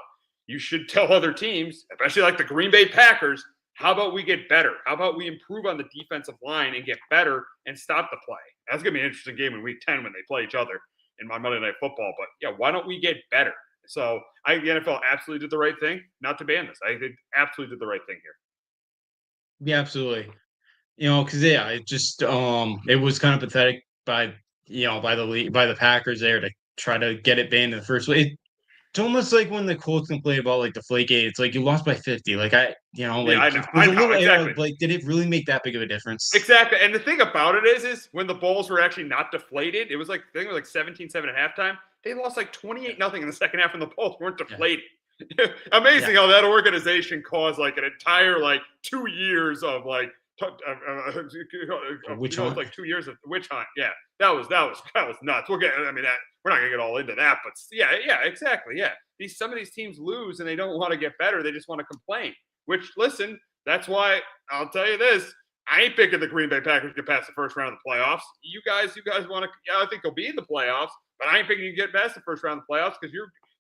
You should tell other teams, especially like the Green Bay Packers, how about we get better? How about we improve on the defensive line and get better and stop the play? That's going to be an interesting game in Week 10 when they play each other in my Monday Night Football. But, yeah, why don't we get better? So I think the NFL absolutely did the right thing not to ban this. I think they absolutely did the right thing here. Yeah, absolutely. Because, yeah, it just it was kind of pathetic by the Packers there to try to get it banned in the first place. It's almost like when the Colts complain about like Deflategate. It's like you lost by 50. Like I know, exactly. Like, did it really make that big of a difference? Exactly. And the thing about it is when the balls were actually not deflated, it was like 17-7 at halftime. They lost like 28-0 in the second half, and the balls weren't deflated. Yeah. Amazing how that organization caused like an entire 2 years of like. Witch hunt? Like 2 years of witch hunt. Yeah, that was nuts. We're not gonna get all into that, but yeah, exactly. Yeah, some of these teams lose and they don't want to get better. They just want to complain. Which, listen, that's why I'll tell you this: I ain't picking the Green Bay Packers to get past the first round of the playoffs. You guys want to? Yeah, I think they'll be in the playoffs, but I ain't picking you to get past the first round of the playoffs because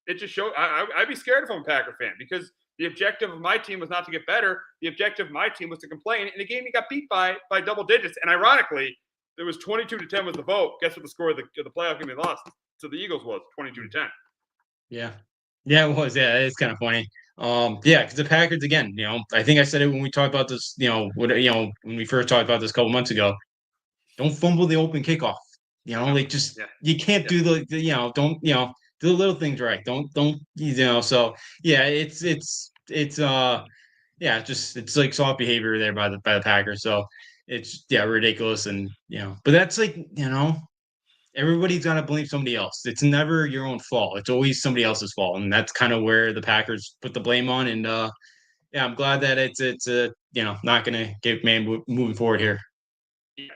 it just shows. I'd be scared if I'm a Packer fan because. The objective of my team was not to get better. The objective of my team was to complain. In a game, he got beat by double digits. And ironically, there was 22-10 was the vote. Guess what the score of the playoff game they lost to the Eagles was? 22-10. Yeah, it was. Yeah, it's kind of funny. Yeah, because the Packers again. I think I said it when we talked about this. When we first talked about this a couple months ago. Don't fumble the open kickoff. You can't do don't do the little things right. Don't So yeah, it's like soft behavior there by the Packers. So it's ridiculous, and but that's like everybody's gonna blame somebody else. It's never your own fault. It's always somebody else's fault, and that's kind of where the Packers put the blame on. And I'm glad that it's not gonna get moving forward here. Yeah,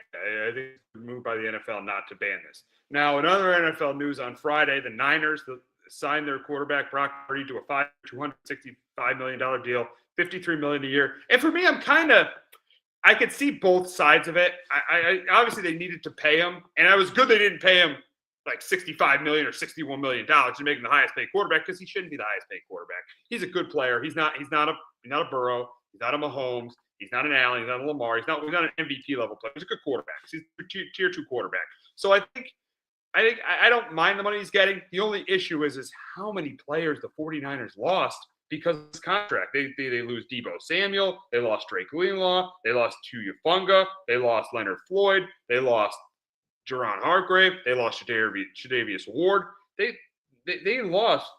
I think it's moved by the NFL not to ban this. Now, in other NFL news on Friday, the Niners signed their quarterback Brock Purdy to a $265 million deal, $53 million a year. And for me, I could see both sides of it. I obviously they needed to pay him, and I was good they didn't pay him like $65 million or $61 million to make him the highest paid quarterback because he shouldn't be the highest paid quarterback. He's a good player. He's not a Burrow. He's not a Mahomes. He's not an Allen. He's not a Lamar. He's not an MVP level player. He's a good quarterback. He's a tier 2 quarterback. So I think I don't mind the money he's getting. The only issue is how many players the 49ers lost because of this contract. They lose Debo Samuel. They lost Drake Greenlaw. They lost Tuiafunga. They lost Leonard Floyd. They lost Jerron Hargrave. They lost Tre'Davious Ward. They lost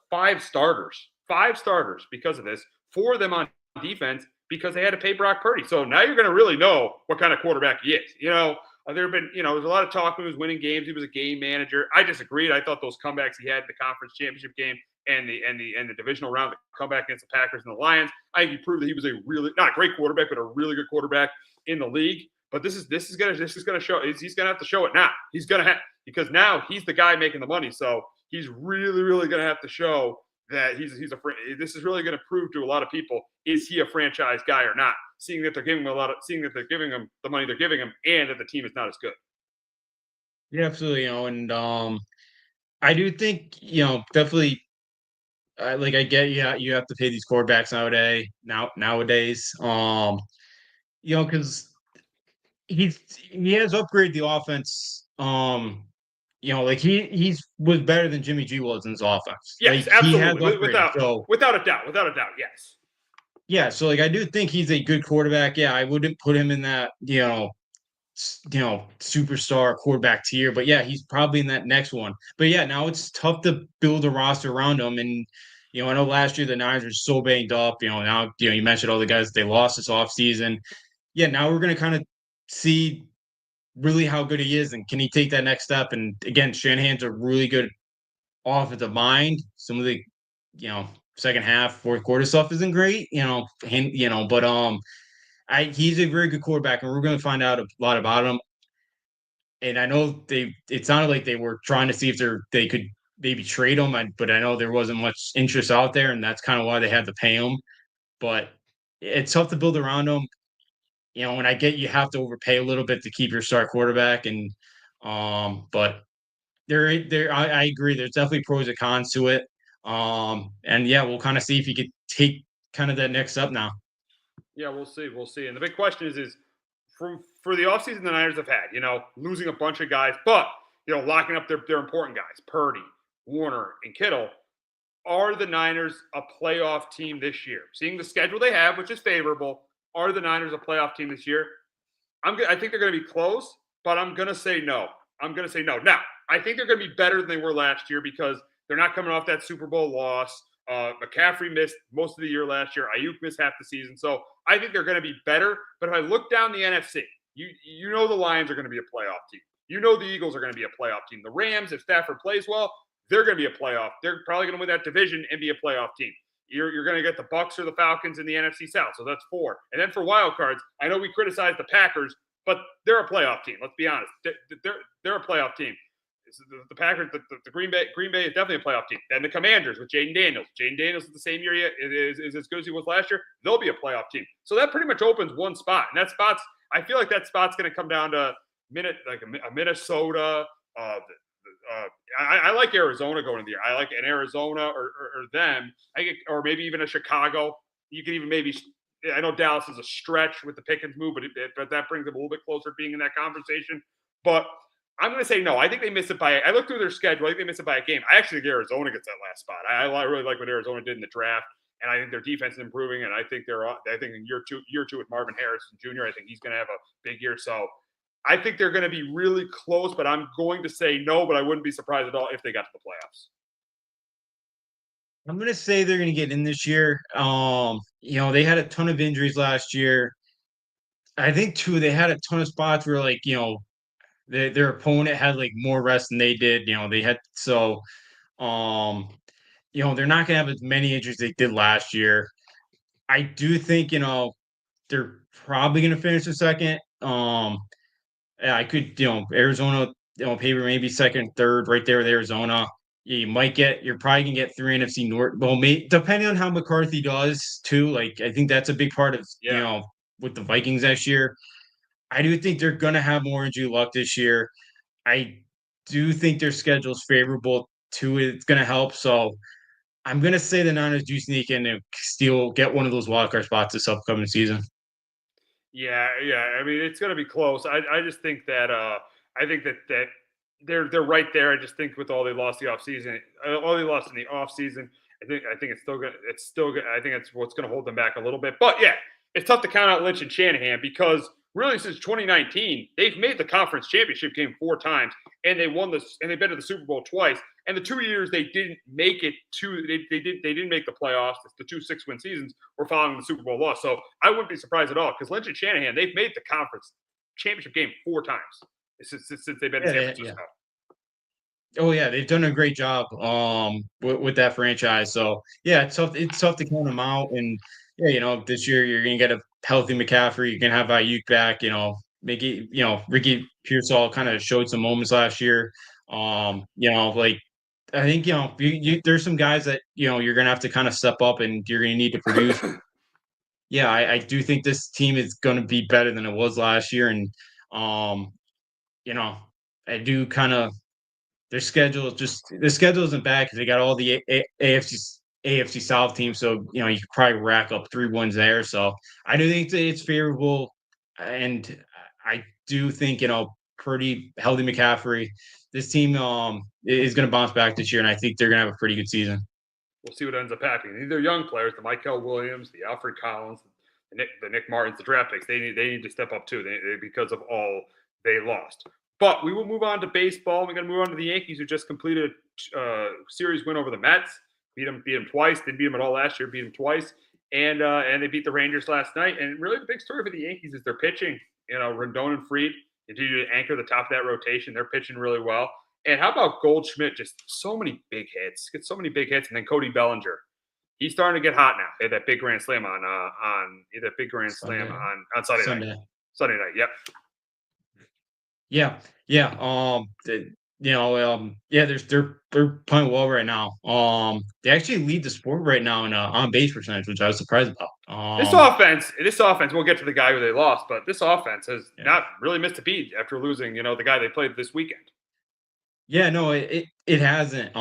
5 starters because of this. 4 of them on defense because they had to pay Brock Purdy. So now you're going to really know what kind of quarterback he is. There have been, there's a lot of talk when he was winning games. He was a game manager. I disagreed. I thought those comebacks he had in the conference championship game and the divisional round, the comeback against the Packers and the Lions, I think he proved that he was a really not a great quarterback, but a really good quarterback in the league. But this is gonna show. He's gonna have to show it now. He's gonna have, because now he's the guy making the money. So he's really gonna have to show that this is really going to prove to a lot of people, is he a franchise guy or not? Seeing that they're giving him the money they're giving him, and that the team is not as good. Yeah, absolutely. And I do think definitely. I get you have to pay these quarterbacks nowadays. Because he has upgraded the offense. He was better than Jimmy G was in his offense. Yes, absolutely, without a doubt, yes. Yeah, so I do think he's a good quarterback. Yeah, I wouldn't put him in that superstar quarterback tier, but yeah, he's probably in that next one. But yeah, now it's tough to build a roster around him. And I know last year the Niners were so banged up. Now you mentioned all the guys they lost this offseason. Yeah, now we're gonna kind of see really how good he is, and can he take that next step? And again, Shanahan's a really good offensive mind. Some of the second half, fourth quarter stuff isn't great, but he's a very good quarterback, and we're going to find out a lot about him. And I know it sounded like they were trying to see if they could maybe trade him, but I know there wasn't much interest out there, and that's kind of why they had to pay him. But it's tough to build around him. And I get you have to overpay a little bit to keep your star quarterback, and but I agree. There's definitely pros and cons to it. And yeah, we'll kind of see if he could take kind of that next step now. Yeah, we'll see. And the big question is for the offseason the Niners have had, losing a bunch of guys, but locking up their important guys, Purdy, Warner, and Kittle. Are the Niners a playoff team this year? Seeing the schedule they have, which is favorable, are the Niners a playoff team this year? I think they're going to be close, but I'm going to say no. Now, I think they're going to be better than they were last year because they're not coming off that Super Bowl loss. McCaffrey missed most of the year last year. Ayuk missed half the season. So I think they're going to be better. But if I look down the NFC, you know the Lions are going to be a playoff team. You know the Eagles are going to be a playoff team. The Rams, if Stafford plays well, they're going to be a playoff. They're probably going to win that division and be a playoff team. You're going to get the Bucks or the Falcons in the NFC South. So that's 4. And then for wild cards, I know we criticize the Packers, but they're a playoff team. Let's be honest. They're a playoff team. The Packers, the Green Bay is definitely a playoff team. Then the Commanders with Jaden Daniels. Jaden Daniels is the same year is as good as he was last year. They'll be a playoff team. So that pretty much opens one spot. And I feel like that spot's going to come down to a Minnesota. I like Arizona going into the year. I like an Arizona or them. Or maybe even a Chicago. You can even maybe. I know Dallas is a stretch with the Pickens move, but that brings them a little bit closer to being in that conversation. But I'm going to say no. I think they miss it by. I looked through their schedule. I think they miss it by a game. I actually think Arizona gets that last spot. I really like what Arizona did in the draft, and I think their defense is improving. And I think in year two with Marvin Harrison Jr. I think he's going to have a big year. So I think they're going to be really close. But I'm going to say no. But I wouldn't be surprised at all if they got to the playoffs. I'm going to say they're going to get in this year. They had a ton of injuries last year. I think too they had a ton of spots where their opponent had more rest than they did. They had they're not gonna have as many injuries they did last year. I do think they're probably gonna finish the second. I could Arizona paper maybe second, third, right there with Arizona. You're probably gonna get 3 NFC North. Well, depending on how McCarthy does too. I think that's a big part of with the Vikings next year. I do think they're going to have more injury luck this year. I do think their schedule is favorable to it. It's going to help. So I'm going to say the Niners do sneak in and still get one of those wildcard spots this upcoming season. Yeah. I mean, it's going to be close. I just think that they're right there. I just think with all they lost in the offseason, I think it's still good. I think it's what's going to hold them back a little bit. But yeah, it's tough to count out Lynch and Shanahan because really since 2019 they've made the conference championship game 4 times and they've been to the Super Bowl twice. And the 2 years they didn't make it they didn't make the playoffs. The 2 6-win seasons were following the Super Bowl loss. So I wouldn't be surprised at all because Lynch and Shanahan they've made the conference championship game 4 times since they've been in San Francisco. Yeah. Oh yeah, they've done a great job with that franchise. So yeah, it's tough to count them out. And yeah, this year you're gonna get a healthy McCaffrey, you can have Ayuk back, Ricky Pearsall kind of showed some moments last year. Like I think, there's some guys that, you're gonna have to kind of step up and you're gonna need to produce. Yeah, I do think this team is gonna be better than it was last year. And I do kind of their schedule isn't bad because they got all the AFC South teams, so you could probably rack up 3 wins there. So I do think that it's favorable, and I do think Purdy, healthy McCaffrey, this team is going to bounce back this year, and I think they're going to have a pretty good season. We'll see what ends up happening. These are young players: the Michael Williams, the Alfred Collins, the Nick Martins, the draft picks. They need to step up too. Because of all they lost. But we will move on to baseball. We're going to move on to the Yankees, who just completed a series win over the Mets. Beat them twice. They beat them at all last year. Beat them twice, and they beat the Rangers last night. And really, the big story for the Yankees is their pitching. Rendon and Fried continue to anchor the top of that rotation. They're pitching really well. And how about Goldschmidt? Just so many big hits. Gets so many big hits. And then Cody Bellinger. He's starting to get hot now. He had that big grand slam on Sunday night. Sunday night. Yep. Yeah. They're playing well right now. They actually lead the sport right now in on base percentage, which I was surprised about. This offense, we'll get to the guy who they lost, but this offense has not really missed a beat after losing, the guy they played this weekend. Yeah, no, it hasn't.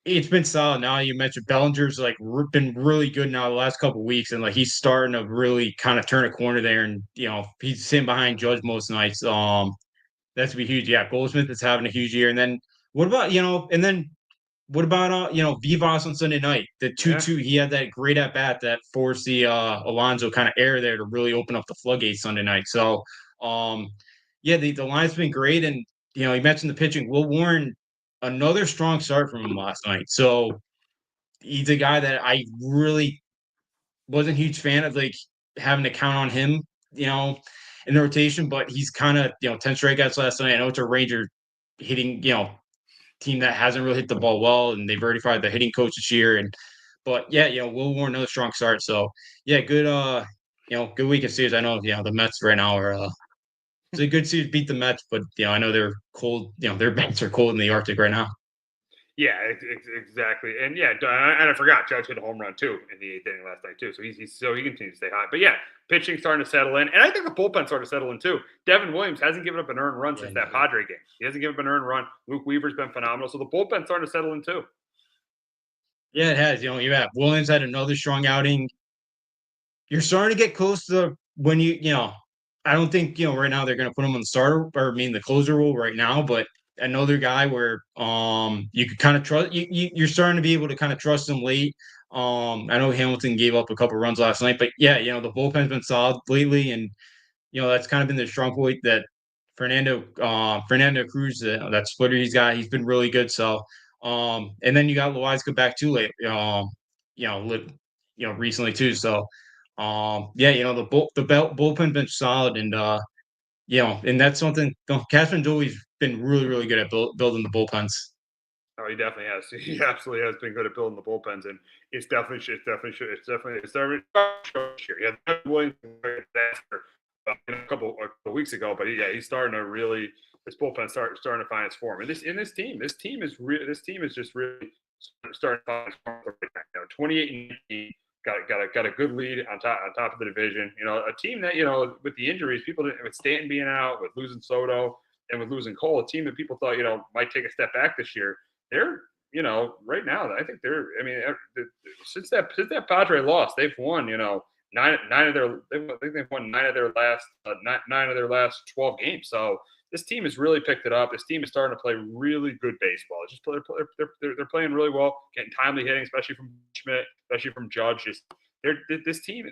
It's been solid. Now you mentioned Bellinger's been really good now the last couple of weeks, and he's starting to really kind of turn a corner there, and he's sitting behind Judge most nights. That's to be huge. Yeah, Goldsmith is having a huge year, and then what about Vivas on Sunday night? The 2-2, he had that great at bat that forced the Alonso kind of error there to really open up the floodgates Sunday night. So, the line's been great, and you mentioned the pitching. Will Warren. Another strong start from him last night. So he's a guy that I really wasn't a huge fan of, having to count on him, in the rotation. But he's kind of, 10 strikeouts last night. I know it's a Ranger hitting, team that hasn't really hit the ball well, and they've already fired the hitting coach this year. But Will Warren, another strong start. So good, good week of series. I know, the Mets right now are. It's a good series, beat the Mets, but I know they're cold. Their bats are cold in the Arctic right now. Yeah, exactly. And I forgot Judge hit a home run too in the 8th inning last night too. So he continues to stay hot. But pitching starting to settle in, and I think the bullpen started to settle in too. Devin Williams hasn't given up an earned run since that Padre game. He hasn't given up an earned run. Luke Weaver's been phenomenal. So the bullpen's starting to settle in too. Yeah, it has. Williams had another strong outing. You're starting to get close to when I don't think right now they're going to put him on the starter the closer role right now, but another guy where you could kind of trust. You're starting to be able to kind of trust him late. I know Hamilton gave up a couple runs last night, but the bullpen's been solid lately, and that's kind of been their strong point. That Fernando Cruz, that splitter he's got, he's been really good. So and then you got Loizaga back too late. Recently too. So. The bullpen been solid, and and that's something. Cashman's always been really, really good at building the bullpens. Oh, he definitely has. He absolutely has been good at building the bullpens, and it's definitely here. Yeah, Williams a couple of weeks ago, but he's starting to really. This bullpen starting to find its form, and this team is just really starting to find its form right now. 28-19. Got a good lead on top of the division. A team that with the injuries, with Stanton being out, with losing Soto, and with losing Cole, a team that people thought might take a step back this year. They're right now. I think they're. I mean, since that Padre loss, they've won. Nine of their. I think they've won 9 of their last 12 games. So this team has really picked it up. This team is starting to play really good baseball. It's just they're playing really well, getting timely hitting, especially from Schmidt, especially from Judge. This team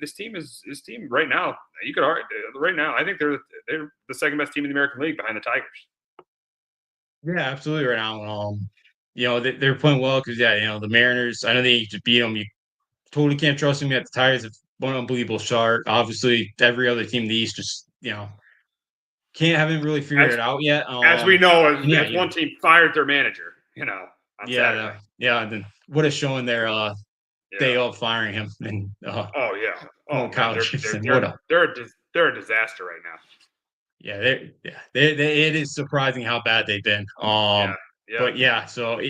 right now. You could argue right now. I think they're the second best team in the American League behind the Tigers. Yeah, absolutely. Right now, they're playing well because the Mariners. I know they just beat them. You totally can't trust them yet. The Tigers have one unbelievable start. Obviously, every other team in the East just haven't really figured it out yet. As we know, as one team fired their manager, on Saturday. And then what a showing their day of firing him and oh yeah, Kyle Gibson. They're a disaster right now. Yeah, it is surprising how bad they've been. But so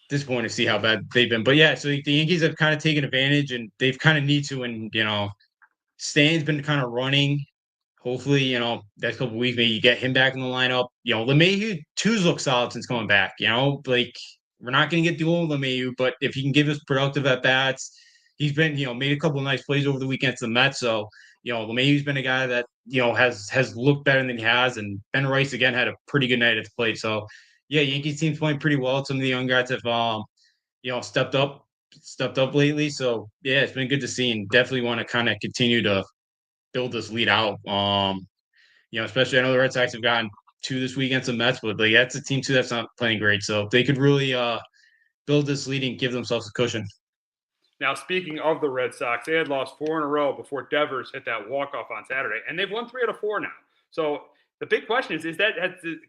disappointed to see how bad they've been. But yeah, so the Yankees have kind of taken advantage, and they've kind of need to. And Stan's been kind of running. Hopefully, next couple of weeks, maybe you get him back in the lineup. LeMahieu two's looked solid since coming back. Like we're not going to get the old LeMahieu, but if he can give us productive at bats, he's been made a couple of nice plays over the weekend to the Mets. So LeMahieu's been a guy that has looked better than he has, and Ben Rice again had a pretty good night at the plate. So yeah, Yankees team's playing pretty well. Some of the young guys have stepped up lately. So yeah, it's been good to see, and definitely want to kind of continue to build this lead out. Especially I know the Red Sox have gotten 2 this week against the Mets, but that's a team too that's not playing great. So they could really build this lead and give themselves a cushion. Now, speaking of the Red Sox, they had lost 4 in a row before Devers hit that walk-off on Saturday, and they've won 3 out of 4 now. So the big question is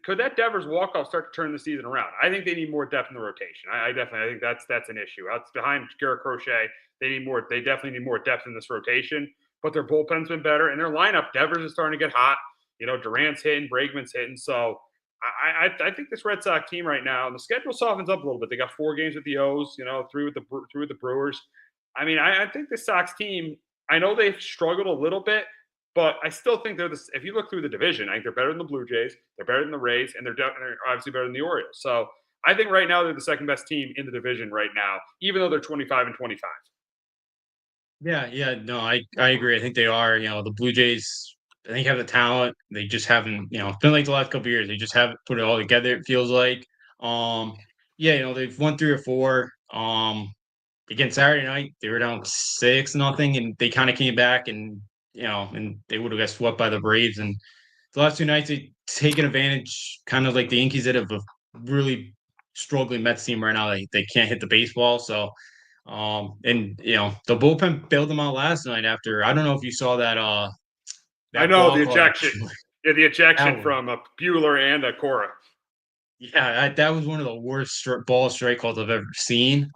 could that Devers walk-off start to turn the season around? I think they need more depth in the rotation. I think that's an issue. Out behind Garrett Crochet, they definitely need more depth in this rotation. But their bullpen's been better, and their lineup, Devers is starting to get hot. Durant's hitting, Bregman's hitting. So I think this Red Sox team right now, and the schedule softens up a little bit. They got 4 games with the O's, 3 with the Brewers. I mean, I think the Sox team, I know they've struggled a little bit, but I still think if you look through the division, I think they're better than the Blue Jays, they're better than the Rays, and they're obviously better than the Orioles. So I think right now they're the second best team in the division right now, even though they're 25 and 25. Yeah, no, I agree. I think they are. The Blue Jays, I think, have the talent. They just haven't, it's been like the last couple of years. They just haven't put it all together, it feels like. They've won 3 or 4. Again, Saturday night, they were down 6-0, and they kind of came back and they would have got swept by the Braves. And the last 2 nights, they've taken advantage, kind of like the Yankees did, of a really struggling Mets team right now. They can't hit the baseball. So, the bullpen bailed them out last night after, I don't know if you saw that. I know the ejection. Yeah, the ejection from Buehler and Cora. Yeah, that was one of the worst ball strike calls I've ever seen.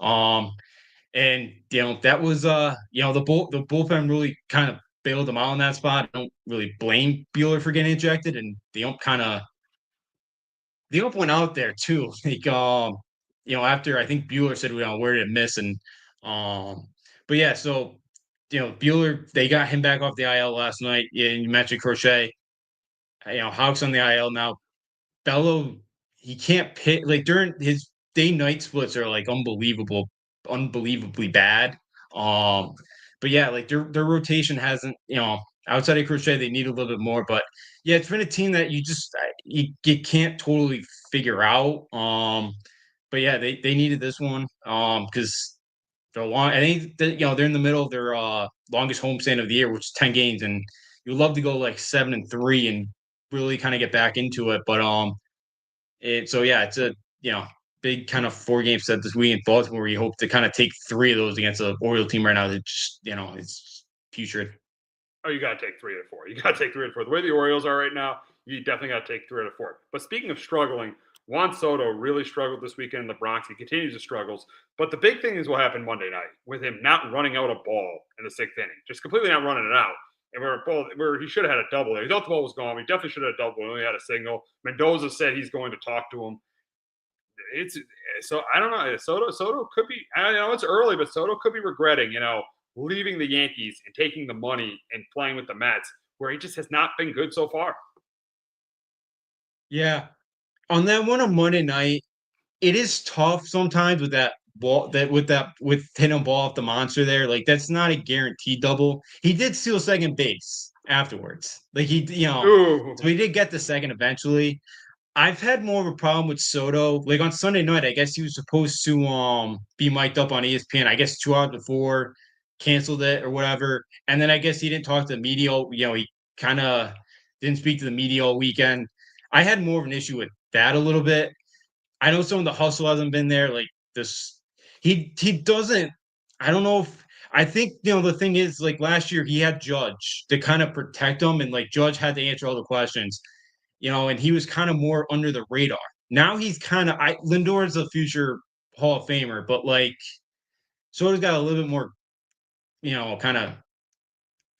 And that was the bullpen really kind of bailed them out in that spot. I don't really blame Buehler for getting ejected, and the ump went out there too. Like after I think Buehler said, where did it miss? And but yeah, so Buehler, they got him back off the IL last night. Yeah, and you mentioned Crochet. Hawks on the IL now. Bello, he can't pitch, like during his day-night splits are like unbelievably bad. But yeah, like their rotation hasn't, outside of Crochet, they need a little bit more. But yeah, it's been a team that you can't totally figure out. But yeah, they needed this one because I think that, they're in the middle of their longest homestand of the year, which is 10 games, and you'd love to go like 7-3 and really kind of get back into it. But it's a big kind of 4-game set this week in Baltimore, where you hope to kind of take 3 of those against the Orioles team right now. That just it's putrid. Oh, you got to take 3 out of 4. You got to take 3 out of 4. The way the Orioles are right now, you definitely got to take 3 out of 4. But speaking of struggling, Juan Soto really struggled this weekend in the Bronx. He continues to struggle. But the big thing is what happened Monday night with him not running out a ball in the 6th inning, just completely not running it out. And where he should have had a double there. He thought the ball was gone. He definitely should have had a double. He only had a single. Mendoza said he's going to talk to him. So I don't know. Soto could be. I know it's early, but Soto could be regretting, leaving the Yankees and taking the money and playing with the Mets, where he just has not been good so far. Yeah, on that one on Monday night, it is tough sometimes with that ball with hitting a ball off the monster there. Like that's not a guaranteed double. He did steal second base. afterwards. Like Ooh. so he did get the second eventually. I've had more of a problem with Soto. Like on Sunday night, I guess he was supposed to be mic'd up on ESPN. I guess 2 hours before, canceled it or whatever. And then I guess he didn't talk to the media. He kind of didn't speak to the media all weekend. I had more of an issue with that a little bit. I know some of the hustle hasn't been there. Like this, he doesn't. I don't know if I think the thing is like last year he had Judge to kind of protect him, and like Judge had to answer all the questions, and he was kind of more under the radar. Now he's kind of Lindor is a future Hall of Famer, but like Soto's got a little bit more, kind of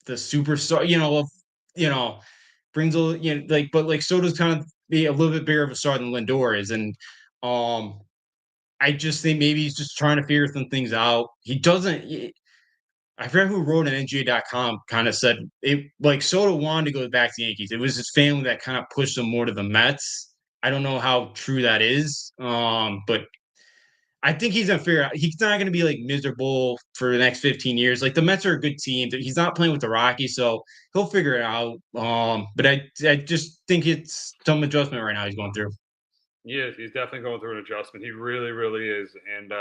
the superstar, brings a but like Soto's kind of be a little bit bigger of a star than Lindor is, and um I just think maybe he's just trying to figure some things out. He doesn't. I forget who wrote on NJ.com kind of said it like Soto wanted to go back to the Yankees. It was his family that kind of pushed him more to the Mets. I don't know how true that is, but I think he's gonna figure out. He's not gonna be like miserable for the next 15 years. Like the Mets are a good team. He's not playing with the Rockies, so he'll figure it out. But I just think it's some adjustment right now he's going through. He is. He's definitely going through an adjustment. He really, really is. And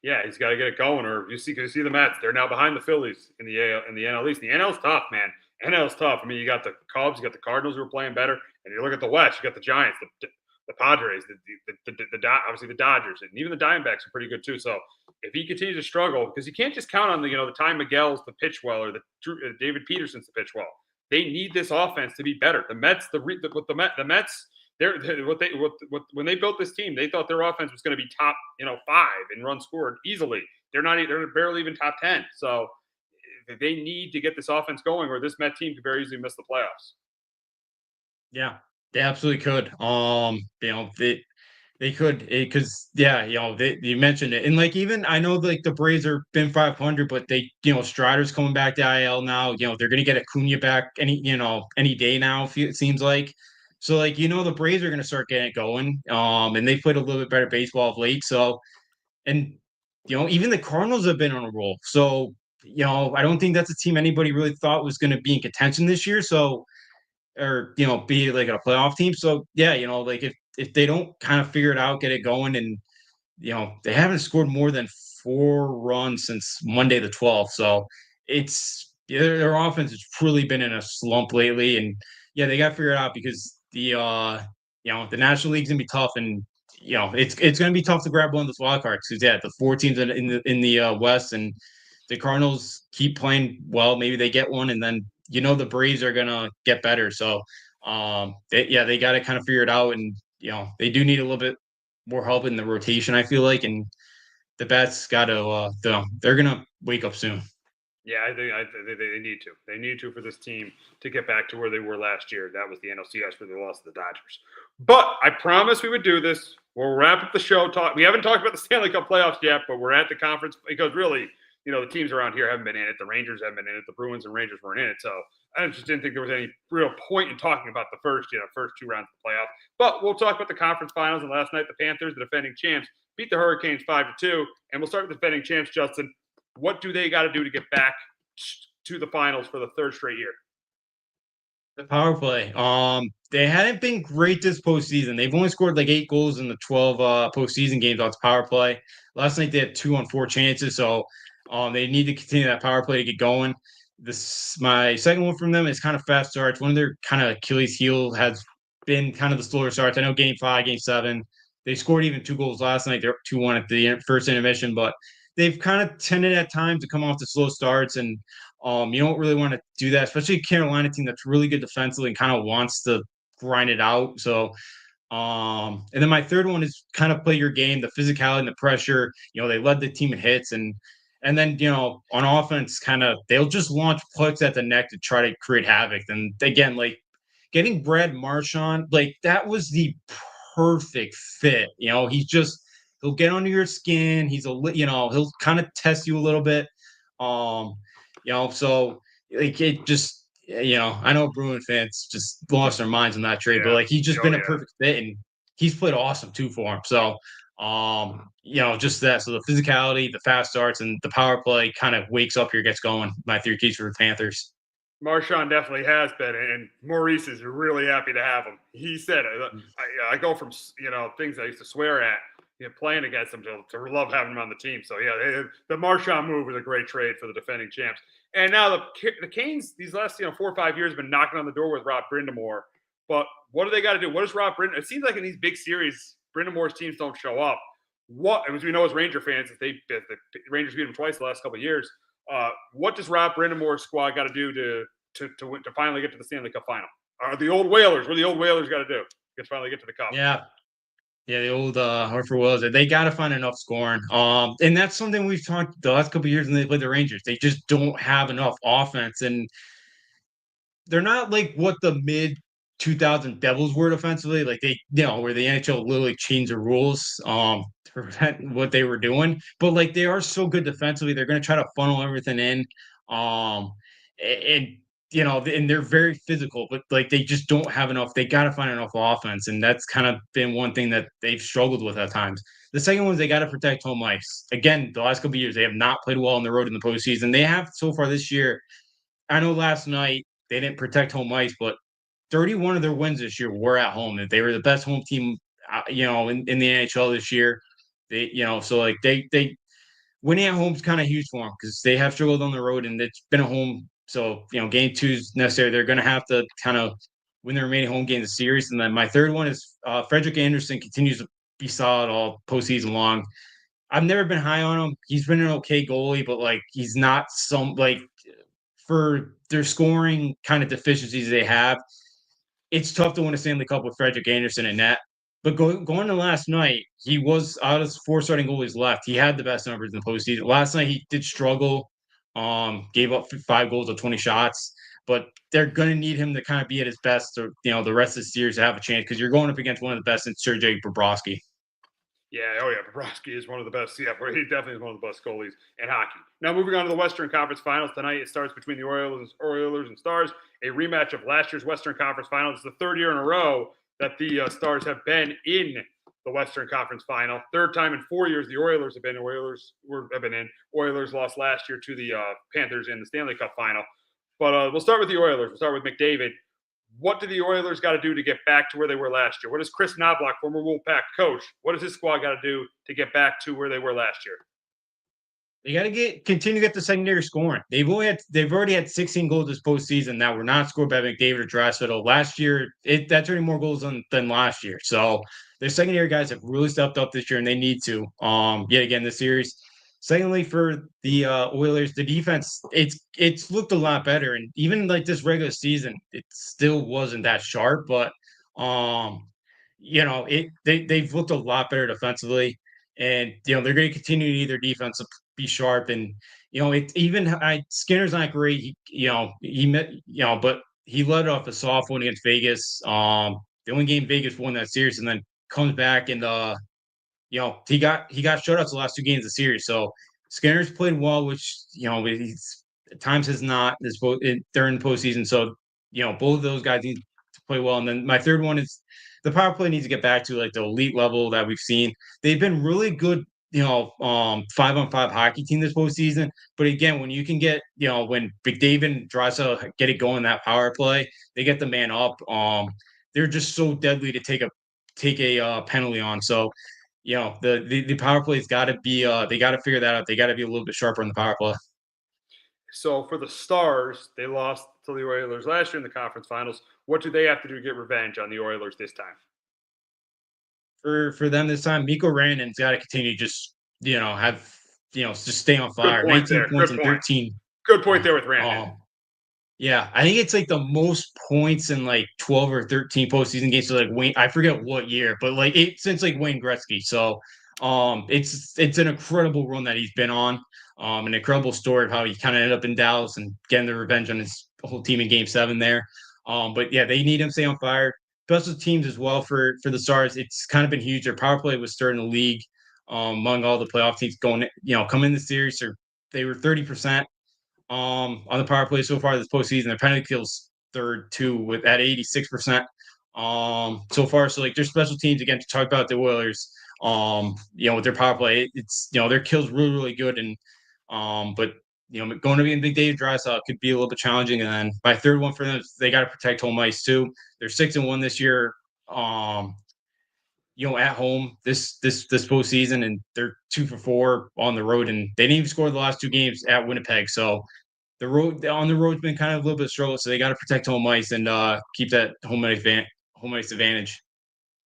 yeah, he's got to get it going. Or you see the Mets. They're now behind the Phillies in the AL, in the NL East. The NL's tough, man. NL's tough. I mean, you got the Cubs, you got the Cardinals who are playing better, and you look at the West. You got the Giants, the Padres, obviously the Dodgers, and even the Diamondbacks are pretty good too. So if he continues to struggle, because you can't just count on the Ty Miguel's to pitch well or the David Peterson's to pitch well. They need this offense to be better. The Mets, the Mets. When they built this team, they thought their offense was going to be top, 5 in runs scored easily. They're not. They're barely even top 10. So they need to get this offense going, or this Met team could very easily miss the playoffs. Yeah, they absolutely could. They could because you mentioned it, and like even I know like the Braves are been 500, but they Strider's coming back to IL now. They're gonna get Acuna back any day now. It seems like. So like the Braves are gonna start getting it going. And they played a little bit better baseball of late. So and even the Cardinals have been on a roll. So I don't think that's a team anybody really thought was gonna be in contention this year. So or be like a playoff team. So yeah, like if they don't kind of figure it out, get it going, and they haven't scored more than 4 runs since Monday the 12th. So it's their offense has really been in a slump lately, and yeah, they got to figure it out because the National League's gonna be tough, and it's gonna be tough to grab one of those wild cards because the 4 teams in the West, and the Cardinals keep playing well. Maybe they get one, and then the Braves are gonna get better. So they got to kind of figure it out, and they do need a little bit more help in the rotation. I feel like, and the bats got to they're gonna wake up soon. Yeah, I think they need to. They need to for this team to get back to where they were last year. That was the NLCS where they lost to the Dodgers. But I promised we would do this. We'll wrap up the show. We haven't talked about the Stanley Cup playoffs yet, but we're at the conference because really, the teams around here haven't been in it. The Rangers haven't been in it. The Bruins and Rangers weren't in it. So I just didn't think there was any real point in talking about the first 2 rounds of the playoffs. But we'll talk about the conference finals. And last night, the Panthers, the defending champs, beat the Hurricanes 5-2. And we'll start with the defending champs, Justin. What do they got to do to get back to the finals for the 3rd straight year? The power play. They hadn't been great this postseason. They've only scored like 8 goals in the 12 postseason games off the power play. Last night they had 2 on 4 chances, so they need to continue that power play to get going. My second one from them is kind of fast starts. One of their kind of Achilles heel has been kind of the slower starts. I know Game 5, Game 7, they scored even 2 goals last night. They're 2-1 at the first intermission, but they've kind of tended at times to come off the slow starts, and you don't really want to do that, especially a Carolina team that's really good defensively and kind of wants to grind it out. So, and then my third one is kind of play your game, the physicality and the pressure. They led the team in hits, and then on offense, kind of they'll just launch pucks at the neck to try to create havoc. And again, like getting Brad Marchand, like that was the perfect fit. He'll get under your skin. He'll kind of test you a little bit. So like it just, I know Bruin fans just lost their minds on that trade, but like he's just been a perfect fit, and he's played awesome too for him. So, just that. So the physicality, the fast starts, and the power play kind of wakes up here, gets going. My 3 keys for the Panthers. Marshawn definitely has been, and Maurice is really happy to have him. He said, "I go from things I used to swear at, playing against him to love having him on the team." So yeah, the Marshawn move was a great trade for the defending champs. And now the Canes these last 4 or 5 years have been knocking on the door with Rob Brindamore. But what do they got to do? What does Rob Brindamore? It seems like in these big series, Brindamore's teams don't show up. As we know as Ranger fans, the Rangers beat them twice the last couple of years. What does Rob Brindamore's squad got to do to finally get to the Stanley Cup final? The old Whalers? What do the old Whalers got to do to finally get to the Cup? Yeah. Yeah, the old Hartford Whalers, they got to find enough scoring. And that's something we've talked the last couple of years when they played the Rangers. They just don't have enough offense, and they're not like what the mid 2000 Devils were defensively. Like where the NHL literally changed the rules to prevent what they were doing. But like they are so good defensively, they're going to try to funnel everything in. And and they're very physical, but like they just don't have enough. They got to find enough offense, and that's kind of been one thing that they've struggled with at times. The second one is they got to protect home ice. Again, the last couple of years they have not played well on the road in the postseason. They have so far this year. I know last night they didn't protect home ice, but 31 of their wins this year were at home. They were the best home team, in the NHL this year. So like they winning at home is kind of huge for them because they have struggled on the road and it's been a home. So game 2 is necessary. They're going to have to kind of win the remaining home games of the series. And then my third one is Frederik Andersen continues to be solid all postseason long. I've never been high on him. He's been an okay goalie, but like he's not for their scoring kind of deficiencies they have, it's tough to win a Stanley Cup with Frederik Andersen in net. But going to last night, he was out of 4 starting goalies left. He had the best numbers in the postseason. Last night he did struggle, gave up 5 goals of 20 shots. But they're going to need him to kind of be at his best, or the rest of the series to have a chance because you're going up against one of the best in Sergei Bobrovsky. Yeah, Bobrovsky is one of the best. Yeah, he definitely is one of the best goalies in hockey. Now, moving on to the Western Conference Finals tonight, it starts between the Oilers and Stars, a rematch of last year's Western Conference Finals. It's the 3rd year in a row that the Stars have been in the Western Conference Final. 3rd time in 4 years the Oilers have been in. Oilers lost last year to the Panthers in the Stanley Cup Final. But we'll start with the Oilers. We'll start with McDavid. What do the Oilers got to do to get back to where they were last year? What does Chris Knobloch, former Wolfpack coach, what does his squad got to do to get back to where they were last year? They got to continue to get the secondary scoring. They've already had 16 goals this postseason that were not scored by McDavid or Draisaitl. Last year, that's already more goals than last year. So their secondary guys have really stepped up this year, and they need to. Yet again, this series. Secondly, for the Oilers, the defense it's looked a lot better, and even like this regular season, it still wasn't that sharp. But they've looked a lot better defensively, and they're going to continue to need their defense to be sharp. And Skinner's not great. But he led off a soft one against Vegas. The only game Vegas won that series, and then comes back and he got shutouts the last 2 games of the series. So Skinner's played well, which he's at times has not during the postseason. So both of those guys need to play well. And then my third one is the power play needs to get back to like the elite level that we've seen. They've been really good, 5-on-5 hockey team this postseason. But again, when you can get when McDavid and Draisaitl get it going that power play, they get the man up. They're just so deadly to take a penalty on. So the power play's got to be they got to figure that out. They got to be a little bit sharper in the power play. So for the Stars, they lost to the Oilers last year in the conference finals. What do they have to do to get revenge on the Oilers this time? For them this time, Mikko Rantanen's got to continue to just have just stay on fire. 19 points in 13. Good point there with Rantanen. Yeah, I think it's like the most points in like 12 or 13 postseason games. So like Wayne, I forget what year, but like since like Wayne Gretzky. So it's an incredible run that he's been on. An incredible story of how he kind of ended up in Dallas and getting the revenge on his whole team in Game 7 there. But yeah, they need him to stay on fire. Special teams as well for the Stars. It's kind of been huge. Their power play was third in the league among all the playoff teams coming in the series. They were 30%. On the power play so far this postseason. Their penalty kills third too at 86%. So far. So like their special teams, again, to talk about the Oilers, with their power play, it's their kills really, really good. And but going to be in McDavid Draisaitl could be a little bit challenging. And then my third one for them, they got to protect home ice too. They're 6-1 this year. At home this postseason, and they're 2 for 4 on the road, and they didn't even score the last 2 games at Winnipeg. So the road's been kind of a little bit struggle. So they got to protect home ice and keep that home ice advantage.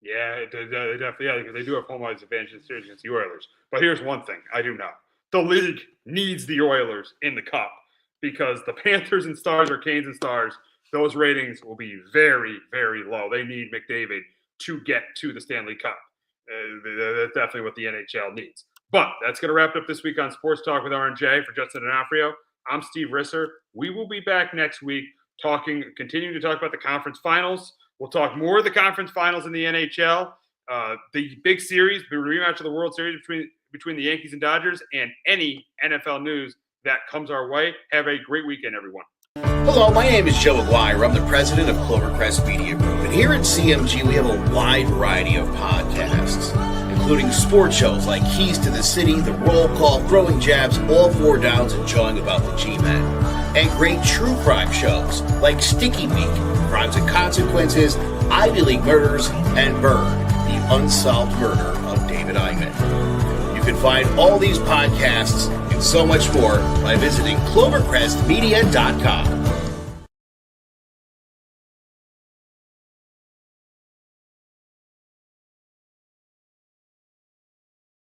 Yeah, they definitely. Yeah, because they do have home ice advantage in the series against the Oilers. But here's one thing I do know: the league needs the Oilers in the Cup, because the Panthers and Stars or Canes and Stars, those ratings will be very, very low. They need McDavid to get to the Stanley Cup. That's definitely what the NHL needs. But that's going to wrap it up this week on Sports Talk with R&J. For Justin D'Onofrio, I'm Steve Risser. We will be back next week continuing to talk about the conference finals. We'll talk more of the conference finals in the NHL, the big series, the rematch of the World Series between the Yankees and Dodgers, and any NFL news that comes our way. Have a great weekend, everyone. Hello, my name is Joe Aguirre. I'm the president of Clovercrest Media Group. And here at CMG, we have a wide variety of podcasts, including sports shows like Keys to the City, The Roll Call, Throwing Jabs, All Four Downs, and Jawing About the G-Men. And great true crime shows like Sticky Week, Crimes and Consequences, Ivy League Murders, and Bird, the unsolved murder of David Eichmann. You can find all these podcasts and so much more by visiting clovercrestmedia.com.